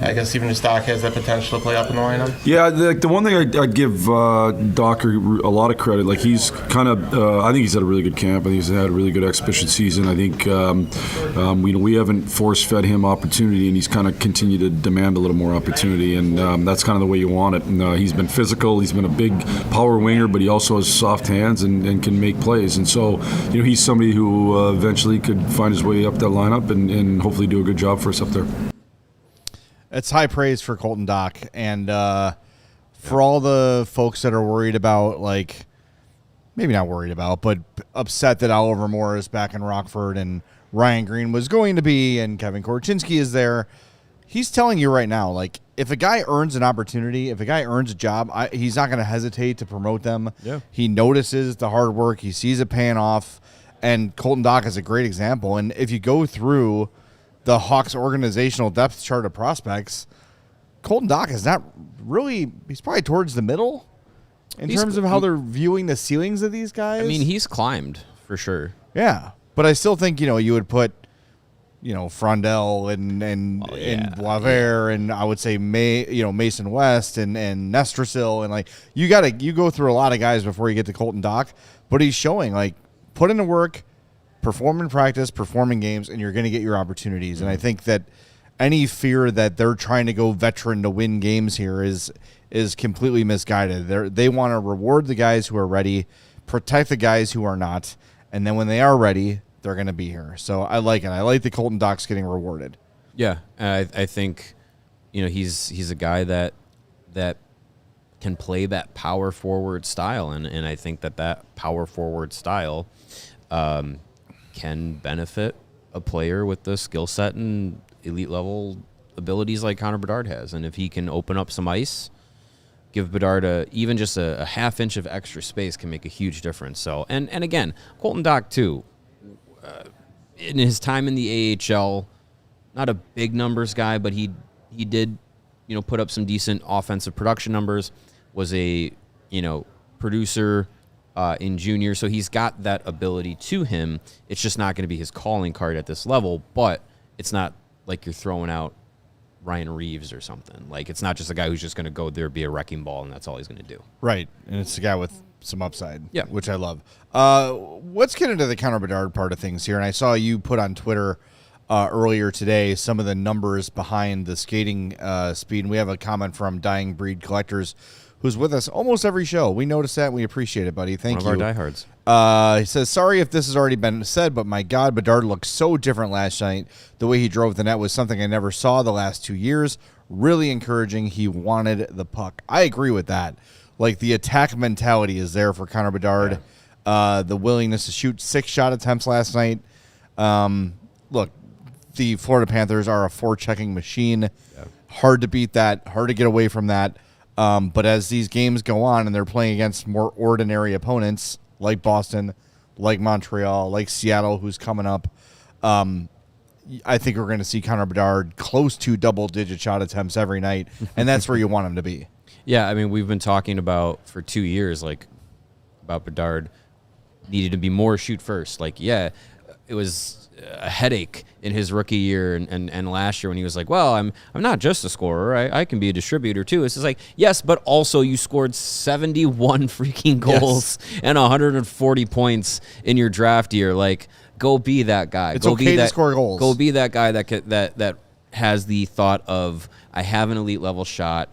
I guess, even just Dach has that potential to play up in the lineup? Yeah, the one thing I'd give Dach a lot of credit. Like, he's kind of, I think he's had a really good camp. I think he's had a really good exhibition season. I think we haven't force-fed him opportunity, and he's kind of continued to demand a little more opportunity, and that's kind of the way you want it. And he's been physical. He's been a big power winger, but he also has soft hands and can make plays. And so, he's somebody who eventually could find his way up that lineup and hopefully do a good job for us up there. It's high praise for Colton Dach, and for all the folks that are worried about, maybe not worried about, but upset that Oliver Moore is back in Rockford and Ryan Green was going to be, and Kevin Korchinski is there. He's telling you right now, if a guy earns an opportunity, if a guy earns a job, he's not going to hesitate to promote them. Yeah. He notices the hard work. He sees it paying off, and Colton Dach is a great example. And if you go through the Hawks organizational depth chart of prospects, Colton Dach is not really – he's probably towards the middle in terms of how they're viewing the ceilings of these guys. I mean, he's climbed for sure. Yeah, but I still think, you would put – Frondel and Boisvert, and I would say Mason West and Nestrasil, and you go through a lot of guys before you get to Colton Dach, but he's showing put in the work, perform in practice, perform in games, and you're going to get your opportunities. And I think that any fear that they're trying to go veteran to win games here is completely misguided. They want to reward the guys who are ready, protect the guys who are not, and then when they are ready, they're going to be here. So I like it. I like the Colton Dach's getting rewarded. Yeah, I think, he's a guy that can play that power forward style, and I think that power forward style can benefit a player with the skill set and elite level abilities like Connor Bedard has. And if he can open up some ice, give Bedard even just a half inch of extra space can make a huge difference. So, and again, Colton Dach too, in his time in the AHL, not a big numbers guy, but he did, put up some decent offensive production numbers, was a, producer in junior. So he's got that ability to him. It's just not going to be his calling card at this level, but it's not like you're throwing out Ryan Reeves or something. Like, it's not just a guy who's just going to go there, be a wrecking ball, and that's all he's going to do. Right. And it's a guy with some upside, yeah, which I love. Let's get into the Connor Bedard part of things here. And I saw you put on Twitter earlier today some of the numbers behind the skating speed. And we have a comment from Dying Breed Collectors, who's with us almost every show. We noticed that, and we appreciate it, buddy. Thank you. One of our diehards. He says, sorry if this has already been said, but my God, Bedard looked so different last night. The way he drove the net was something I never saw the last 2 years. Really encouraging. He wanted the puck. I agree with that. Like, the attack mentality is there for Connor Bedard. Yeah. The willingness to shoot 6 shot attempts last night. Look, the Florida Panthers are a forechecking machine. Yeah. Hard to beat that. Hard to get away from that. But as these games go on and they're playing against more ordinary opponents like Boston, like Montreal, like Seattle, who's coming up, I think we're going to see Connor Bedard close to double-digit shot attempts every night, and that's where you want him to be. Yeah, I mean, we've been talking about for 2 years, about Bedard needed to be more shoot first. It was a headache in his rookie year and last year when he was like, well, I'm not just a scorer. I can be a distributor too. It's just like, yes, but also you scored 71 freaking goals and 140 points in your draft year. Like, go be that guy. It's okay to score goals. Go be that guy that has the thought of, I have an elite level shot.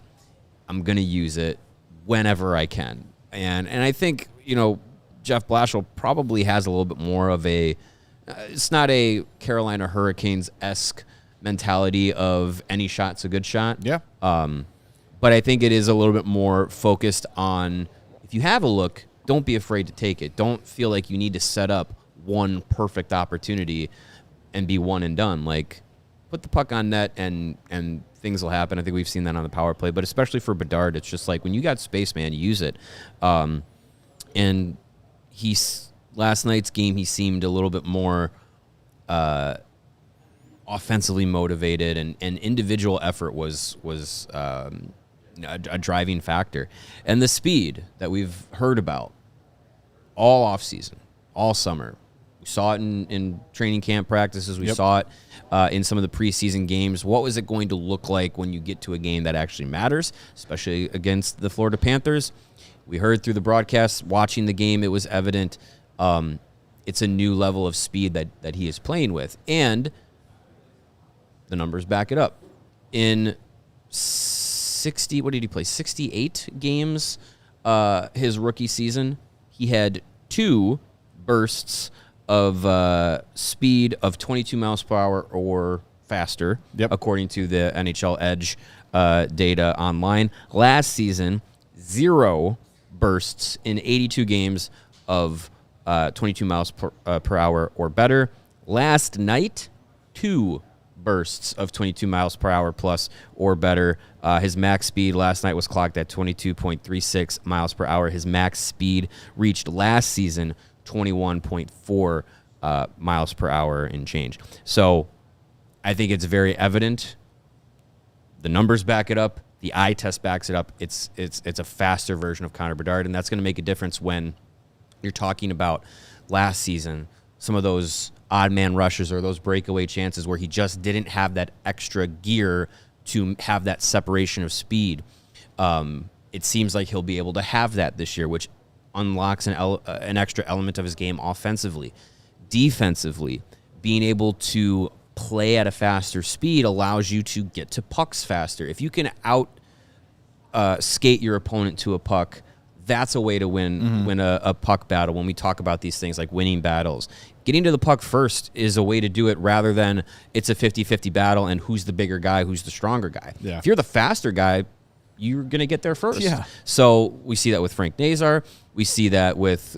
I'm going to use it whenever I can. And I think, Jeff Blashel probably has a little bit more of a, it's not a Carolina Hurricanes-esque mentality of any shot's a good shot. Yeah. But I think it is a little bit more focused on, if you have a look, don't be afraid to take it. Don't feel like you need to set up one perfect opportunity and be one and done. Like, put the puck on net and things will happen. I think we've seen that on the power play, but especially for Bedard, it's just like, when you got space, man, use it. And last night's game, he seemed a little bit more offensively motivated, and individual effort was a driving factor. And the speed that we've heard about all offseason, all summer. We saw it in training camp practices. We saw it in some of the preseason games. What was it going to look like when you get to a game that actually matters, especially against the Florida Panthers? We heard through the broadcast, watching the game, it was evident it's a new level of speed that he is playing with. And the numbers back it up. In 68 games his rookie season, he had 2 bursts of speed of 22 miles per hour or faster, according to the NHL Edge data online. Last season, 0 bursts in 82 games of 22 miles per hour or better. Last night, 2 bursts of 22 miles per hour plus or better. His max speed last night was clocked at 22.36 miles per hour. His max speed reached last season 21.4 miles per hour and change. So I think it's very evident. The numbers back it up. The eye test backs it up. It's a faster version of Connor Bedard, and that's going to make a difference when you're talking about last season, some of those odd man rushes or those breakaway chances where he just didn't have that extra gear to have that separation of speed. It seems like he'll be able to have that this year, which unlocks an extra element of his game offensively. Defensively, being able to play at a faster speed allows you to get to pucks faster. If you can skate your opponent to a puck, that's a way to win a puck battle. When we talk about these things like winning battles, getting to the puck first is a way to do it rather than it's a 50-50 battle and who's the bigger guy, who's the stronger guy. Yeah. If you're the faster guy, you're going to get there first. Yeah. So we see that with Frank Nazar. We see that with,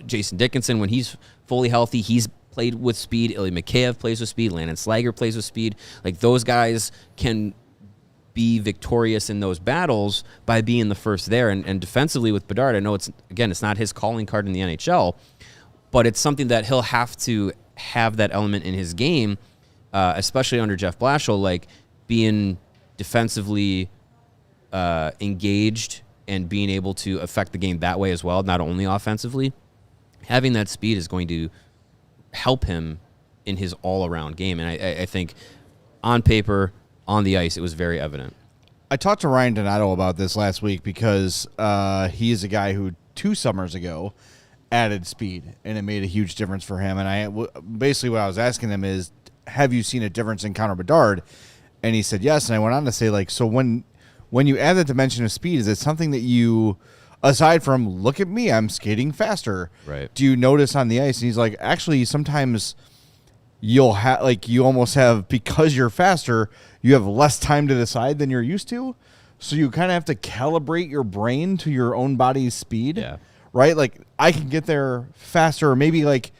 Jason Dickinson. When he's fully healthy, he's played with speed. Ilya Mikheyev plays with speed. Landon Slager plays with speed. Like, those guys can be victorious in those battles by being the first there. And defensively with Bedard, I know it's not his calling card in the NHL, but it's something that he'll have to have that element in his game, especially under Jeff Blashel, like being defensively engaged and being able to affect the game that way as well, not only offensively. Having that speed is going to help him in his all-around game. And I think on paper, on the ice, it was very evident. I talked to Ryan Donato about this last week because he is a guy who 2 summers ago added speed, and it made a huge difference for him. And basically what I was asking him is, have you seen a difference in Connor Bedard? And he said yes. And I went on to say, like, so when you add that dimension of speed, is it something that you, aside from look at me, I'm skating faster, right, do you notice on the ice? And he's like, actually, sometimes you'll have, like, you almost have, because you're faster, you have less time to decide than you're used to. So you kind of have to calibrate your brain to your own body's speed. Yeah. Right? Like, I can get there faster. Or maybe, like,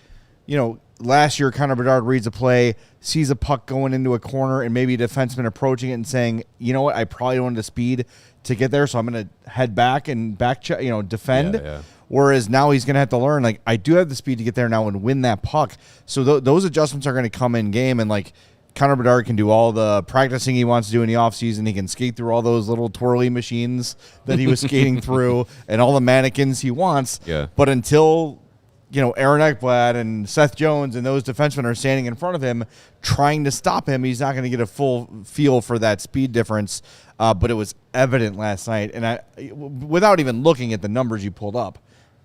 last year Connor Bedard reads a play, sees a puck going into a corner, and maybe a defenseman approaching it and saying, you know what, I probably don't have the speed to get there, so I'm going to head back and defend. Yeah. Whereas now he's going to have to learn, like, I do have the speed to get there now and win that puck. So those adjustments are going to come in game, and, like, Connor Bedard can do all the practicing he wants to do in the offseason. He can skate through all those little twirly machines that he was skating through and all the mannequins he wants. Yeah. But until, Aaron Ekblad and Seth Jones and those defensemen are standing in front of him trying to stop him, he's not going to get a full feel for that speed difference. But it was evident last night. And without even looking at the numbers you pulled up,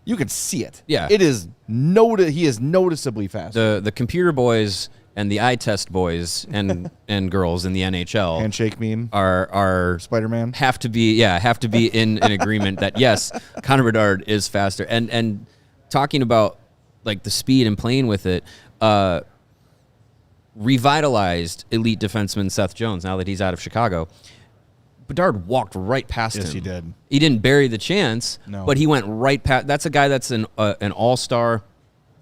you could see it. Yeah. It is he is noticeably faster. The computer boys and the eye test boys and girls in the NHL Handshake meme are Spider-Man have to be in an agreement that yes, Connor Bedard is faster. And talking about, like, the speed and playing with it, revitalized elite defenseman Seth Jones now that he's out of Chicago. Bedard walked right past him. Yes, he did. He didn't bury the chance, No. but he went right past. That's a guy that's an all-star.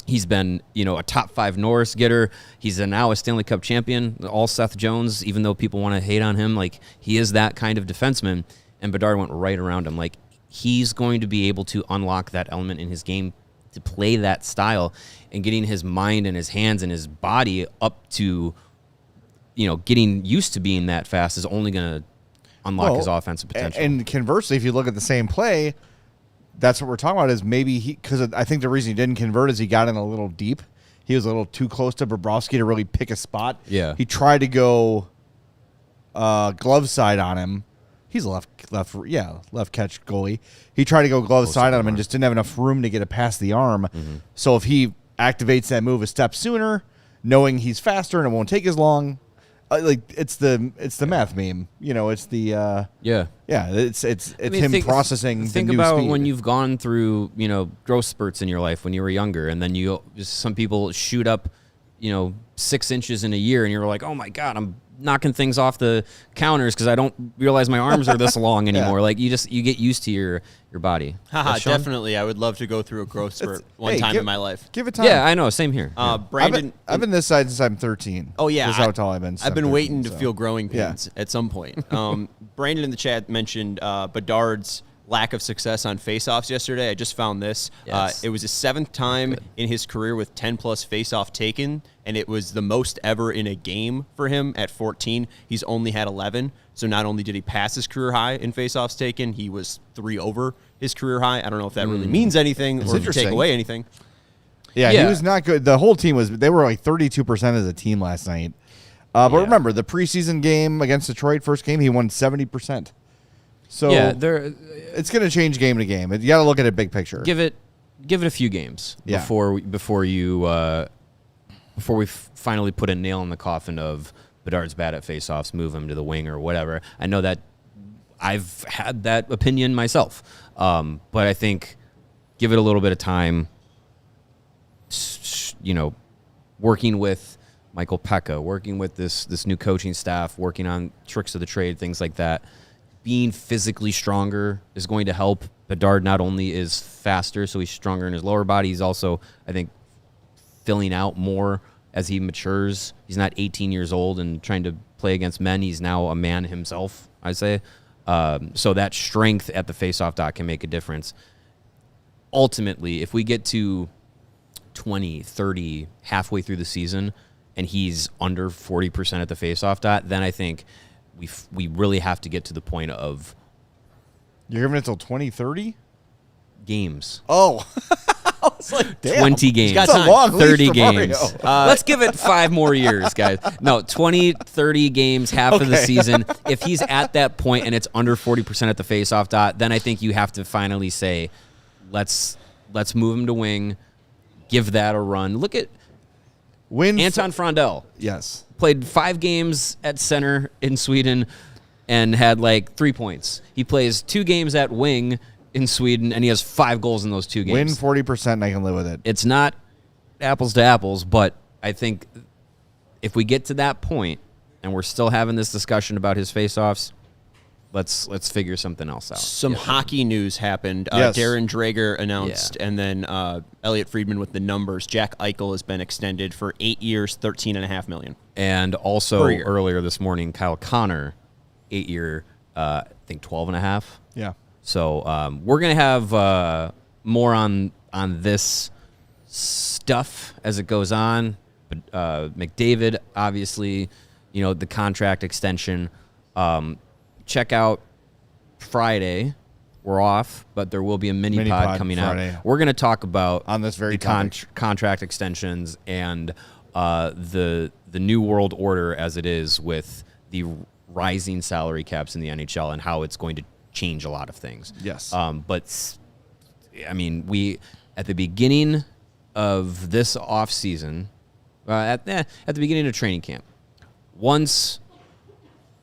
He's been, a top 5 Norris getter. He's now a Stanley Cup champion. All Seth Jones, even though people want to hate on him, like, he is that kind of defenseman. And Bedard went right around him. Like, he's going to be able to unlock that element in his game to play that style, and getting his mind and his hands and his body up to, getting used to being that fast is only going to unlock his offensive potential. And conversely, if you look at the same play, that's what we're talking about, is maybe because I think the reason he didn't convert is he got in a little deep. He was a little too close to Bobrovsky to really pick a spot. Yeah. He tried to go glove side on him. He's a left catch goalie. He tried to go glove side on him and just didn't have enough room to get it past the arm. Mm-hmm. So if he activates that move a step sooner, knowing he's faster and it won't take as long, it's the math meme. It's the him processing. Think the new about speed. when you've gone through growth spurts in your life when you were younger, and then some people shoot up 6 inches in a year, and you're like, oh my god, I'm knocking things off the counters because I don't realize my arms are this long anymore. Like, you get used to your body. Haha, definitely. I would love to go through a growth spurt one time in my life. Give it time. Yeah, I know. Same here. Brandon, I've been this side since I'm 13. Oh yeah, this is how tall I've been. I've been waiting to feel growing pains at some point. Brandon in the chat mentioned Bedard's lack of success on faceoffs yesterday. I just found this. Yes. It was his 7th time in his career with 10+ faceoff taken, and it was the most ever in a game for him at 14. He's only had 11. So not only did he pass his career high in faceoffs taken, he was 3 over his career high. I don't know if that really means anything or if you take away anything. Yeah, he was not good. The whole team they were like 32% as a team last night. But remember, the preseason game against Detroit, first game, he won 70%. So it's going to change game to game. You got to look at it big picture. Give it a few games before you before we finally put a nail in the coffin of Bedard's bad at faceoffs, move him to the wing or whatever. I know that I've had that opinion myself, but I think give it a little bit of time. Working with Michael Pekka, working with this new coaching staff, working on tricks of the trade, things like that. Being physically stronger is going to help. Bedard not only is faster, so he's stronger in his lower body, he's also, I think, filling out more as he matures. He's not 18 years old and trying to play against men. He's now a man himself, I'd say. So that strength at the faceoff dot can make a difference. Ultimately, if we get to 20, 30, halfway through the season, and he's under 40% at the faceoff dot, then I think we really have to get to the point of... You're giving it till 2030? Games. Oh. I was like, damn. 20 games. got That's a long leash 30 for games. Mario. Let's give it 5 more years, guys. No, 20, 30 games, half of the season. If he's at that point and it's under 40% at the faceoff dot, then I think you have to finally say, let's move him to wing, give that a run. Look at Anton Frondell. Yes. Played 5 games at center in Sweden and had like 3 points. He plays 2 games at wing in Sweden, and he has 5 goals in those 2 games. Win 40%, and I can live with it. It's not apples to apples, but I think if we get to that point and we're still having this discussion about his faceoffs, let's figure something else out. Some hockey news happened. Yes. Darren Dreger announced, and then Elliot Friedman with the numbers. Jack Eichel has been extended for 8 years, $13.5 million. And also earlier this morning, Kyle Connor, 8-year, I think 12.5. Yeah. So we're gonna have more on this stuff as it goes on. But McDavid, obviously, the contract extension. Check out Friday. We're off, but there will be a mini pod coming Friday. out. We're going to talk about on this very contract extensions and the new world order as it is with the rising salary caps in the NHL and how it's going to change a lot of things. Yes. But I mean, we at the beginning of this off season, at the beginning of training camp, once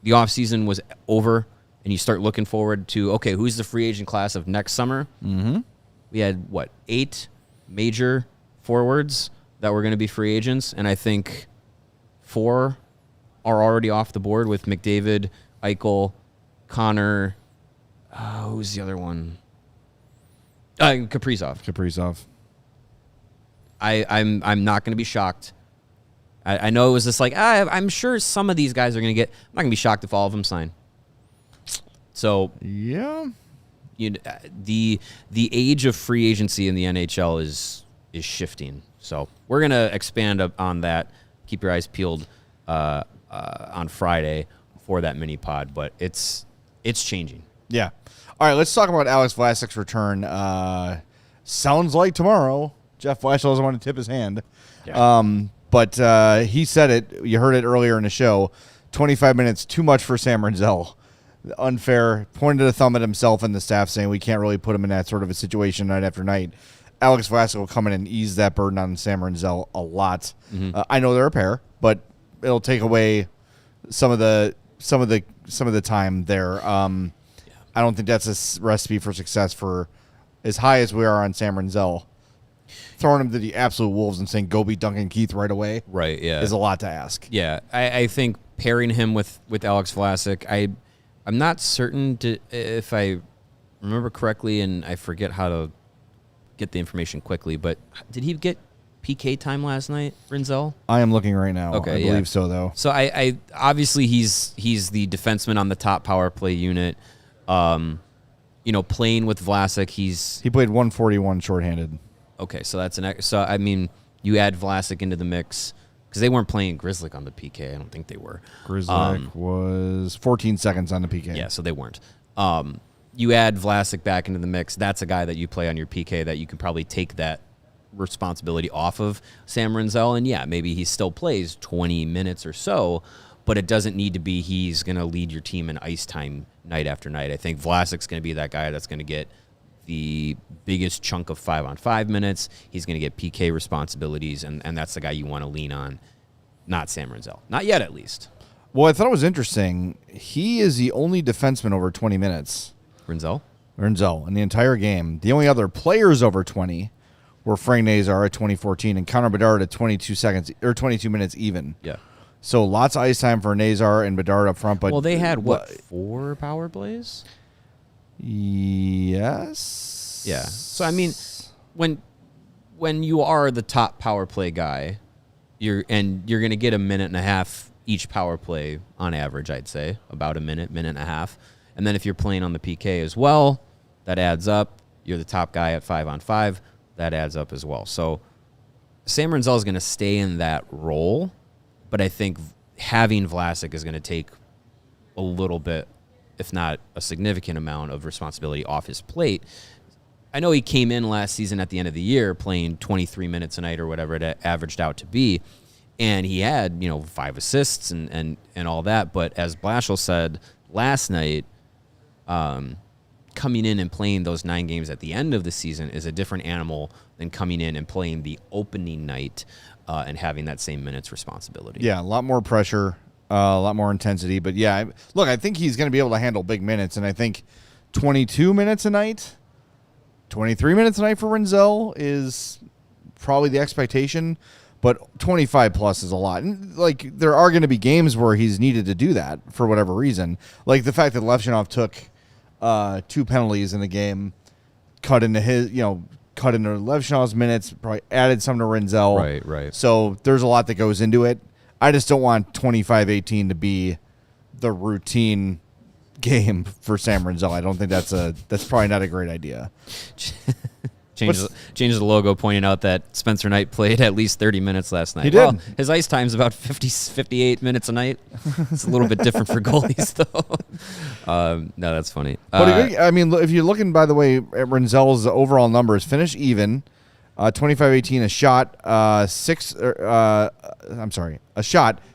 the offseason was over and you start looking forward to, okay, who's the free agent class of next summer? Mm-hmm. We had, 8 major forwards that were going to be free agents, and I think 4 are already off the board with McDavid, Eichel, Connor. Who's the other one? Kaprizov. I'm not going to be shocked. I know it was just like, I'm sure some of these guys are going to get... I'm not going to be shocked if all of them sign. So, yeah, the age of free agency in the NHL is shifting. So we're going to expand on that. Keep your eyes peeled on Friday for that mini pod, but it's changing. Yeah. All right, let's talk about Alex Vlasic's return. Sounds like tomorrow. Jeff Blashel doesn't want to tip his hand. Yeah. But he said it. You heard it earlier in the show. 25 minutes, too much for Sam Renzel. Unfair. Pointed a thumb at himself and the staff saying we can't really put him in that sort of a situation night after night. Alex Vlasic will come in and ease that burden on Sam Renzel a lot. Mm-hmm. I know they're a pair, but it'll take away some of the time there. I don't think that's a recipe for success for as high as we are on Sam Renzel. Throwing him to the absolute wolves and saying go beat Duncan Keith right away, right? Yeah, is a lot to ask. Yeah, I think pairing him with Alex Vlasic, I'm not certain if I remember correctly, and I forget how to get the information quickly. But did he get PK time last night, Renzel? I am looking right now. Okay, I believe so though. So I obviously he's the defenseman on the top power play unit. Playing with Vlasic, he played 141 shorthanded. Okay, so that's I mean, you add Vlasic into the mix because they weren't playing Grzelcyk on the PK. I don't think they were. Grzelcyk was 14 seconds on the PK. Yeah, so they weren't. You add Vlasic back into the mix. That's a guy that you play on your PK that you can probably take that responsibility off of Sam Renzel. And yeah, maybe he still plays 20 minutes or so, but it doesn't need to be he's going to lead your team in ice time night after night. I think Vlasic's going to be that guy that's going to get the biggest chunk of 5-on-5 minutes. He's going to get PK responsibilities, and that's the guy you want to lean on, not Sam Rinzel. Not yet, at least. Well, I thought it was interesting. He is the only defenseman over 20 minutes. Rinzel in the entire game. The only other players over 20 were Frank Nazar at 2014 and Connor Bedard at 22 minutes even. Yeah. So lots of ice time for Nazar and Bedard up front. But they had, 4 power plays? Yes. Yeah. So, I mean, when you are the top power play guy, you're going to get a minute and a half each power play on average, I'd say, about a minute and a half. And then if you're playing on the PK as well, that adds up. You're the top guy at 5-on-5. That adds up as well. So Sam Rinzel is going to stay in that role, but I think having Vlasic is going to take a little bit, if not a significant amount of responsibility off his plate. I know he came in last season at the end of the year playing 23 minutes a night or whatever it averaged out to be, and he had 5 assists and all that. But as Blashel said last night, coming in and playing those 9 games at the end of the season is a different animal than coming in and playing the opening night and having that same minutes responsibility. Yeah, a lot more pressure, a lot more intensity. But yeah, look, I think he's going to be able to handle big minutes, and I think 22 minutes a night, 23 minutes a night for Rinzel is probably the expectation, but 25 plus is a lot. And like, there are going to be games where he's needed to do that for whatever reason. Like the fact that Levshunov took 2 penalties in the game, cut into Levshunov's minutes, probably added some to Rinzel. Right. So there's a lot that goes into it. I just don't want 25-18 to be the routine game for Sam Rinzel. I don't think that's probably not a great idea. Change the logo, pointing out that Spencer Knight played at least 30 minutes last night. He did. Well, his ice time's about 58 minutes a night. It's a little bit different for goalies, though. No, that's funny. But I mean, if you're looking, by the way, at Rinzel's overall numbers, finish even, 25-18, a shot,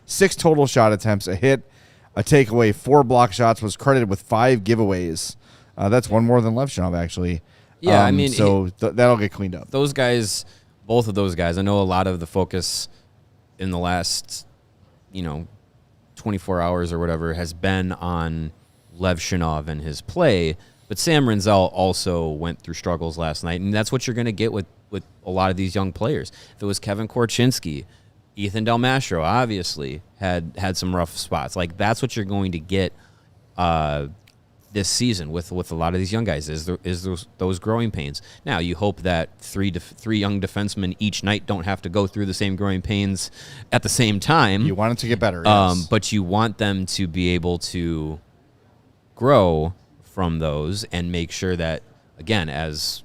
6 total shot attempts, a hit, a takeaway, 4 block shots, was credited with 5 giveaways. That's one more than Levshunov, actually. Yeah, I mean, that'll get cleaned up. Those guys, both of those guys, I know a lot of the focus in the last, 24 hours or whatever has been on Levshunov and his play, but Sam Rinzel also went through struggles last night, and that's what you're going to get with a lot of these young players. If it was Kevin Korchinski, Ethan Del Mastro, obviously, had some rough spots. Like, that's what you're going to get this season with a lot of these young guys is those growing pains. Now, you hope that three young defensemen each night don't have to go through the same growing pains at the same time. You want it to get better, yes. But you want them to be able to grow from those and make sure that, again, as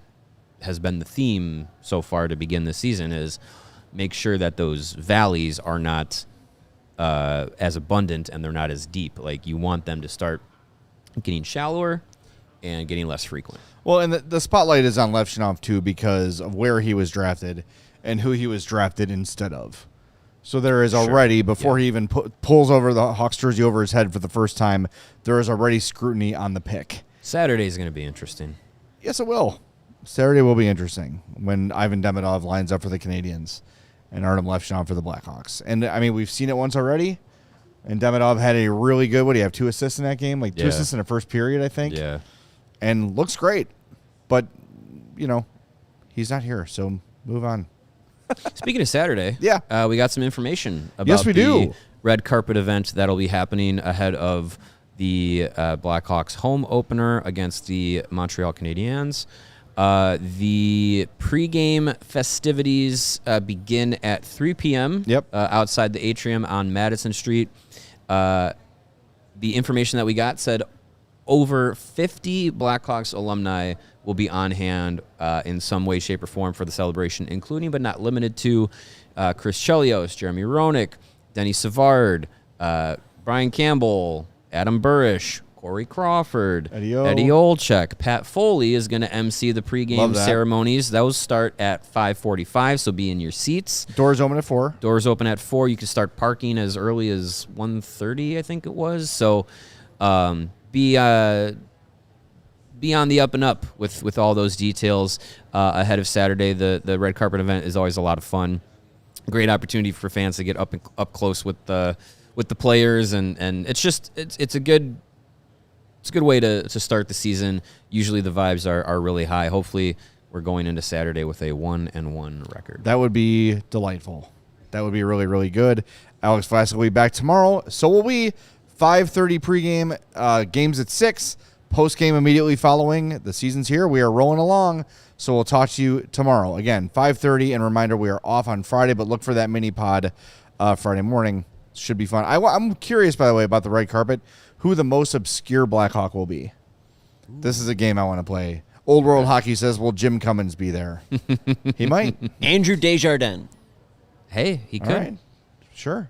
has been the theme so far to begin the season, is make sure that those valleys are not as abundant and they're not as deep. Like, you want them to start getting shallower and getting less frequent. Well, and the spotlight is on Levshunov, too, because of where he was drafted and who he was drafted instead of. So there is already, before he even pulls over the Hawks jersey over his head for the first time, there is already scrutiny on the pick. Saturday is going to be interesting. Yes, it will. Saturday will be interesting when Ivan Demidov lines up for the Canadiens and Artem Levshunov for the Blackhawks. And, I mean, we've seen it once already. And Demidov had a really good, what do you have, 2 assists in that game? Like 2 assists in the first period, I think. Yeah. And looks great. But, he's not here, so move on. Speaking of Saturday, we got some information about the red carpet event that'll be happening ahead of the Blackhawks home opener against the Montreal Canadiens. The pregame festivities begin at 3 p.m. Outside the atrium on Madison Street. The information that we got said over 50 Blackhawks alumni will be on hand in some way, shape, or form for the celebration, including but not limited to Chris Chelios, Jeremy Roenick, Denny Savard, Brian Campbell, Adam Burish, Corey Crawford, Eddie Olczyk. Pat Foley is going to MC the pregame ceremonies. Those start at 5:45, so be in your seats. Doors open at 4. Doors open at 4. You can start parking as early as 1:30, I think it was. So be be on the up and up with all those details ahead of Saturday. The red carpet event is always a lot of fun. Great opportunity for fans to get up close with the players, and it's a good way to start the season. Usually the vibes are really high. Hopefully we're going into Saturday with a 1-1 record. That would be delightful. That would be really, really good. Alex Vlasic will be back tomorrow. So will we. 5:30 pregame, games at 6. Postgame immediately following. The season's here. We are rolling along. So we'll talk to you tomorrow. Again, 5:30. And reminder, we are off on Friday, but look for that mini pod Friday morning. Should be fun. I'm curious, by the way, about the red carpet, who the most obscure Blackhawk will be. This is a game I want to play. Old World Hockey says, will Jim Cummins be there? He might. Andrew Desjardins. Hey, he could. All right. Sure.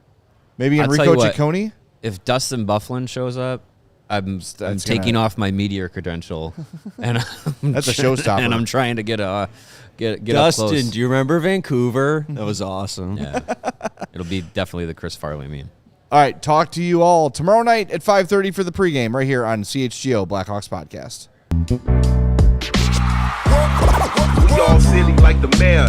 Maybe I'll tell Enrico you what. Ciccone? If Dustin Bufflin shows up, I'm taking off my media credential, and That's a showstopper. And I'm trying to get Dustin, up close. do you remember Vancouver? That was awesome. Yeah, it'll be definitely the Chris Farley meme. All right, talk to you all tomorrow night at 5:30 for the pregame right here on CHGO Blackhawks Podcast. We all silly like the mayor.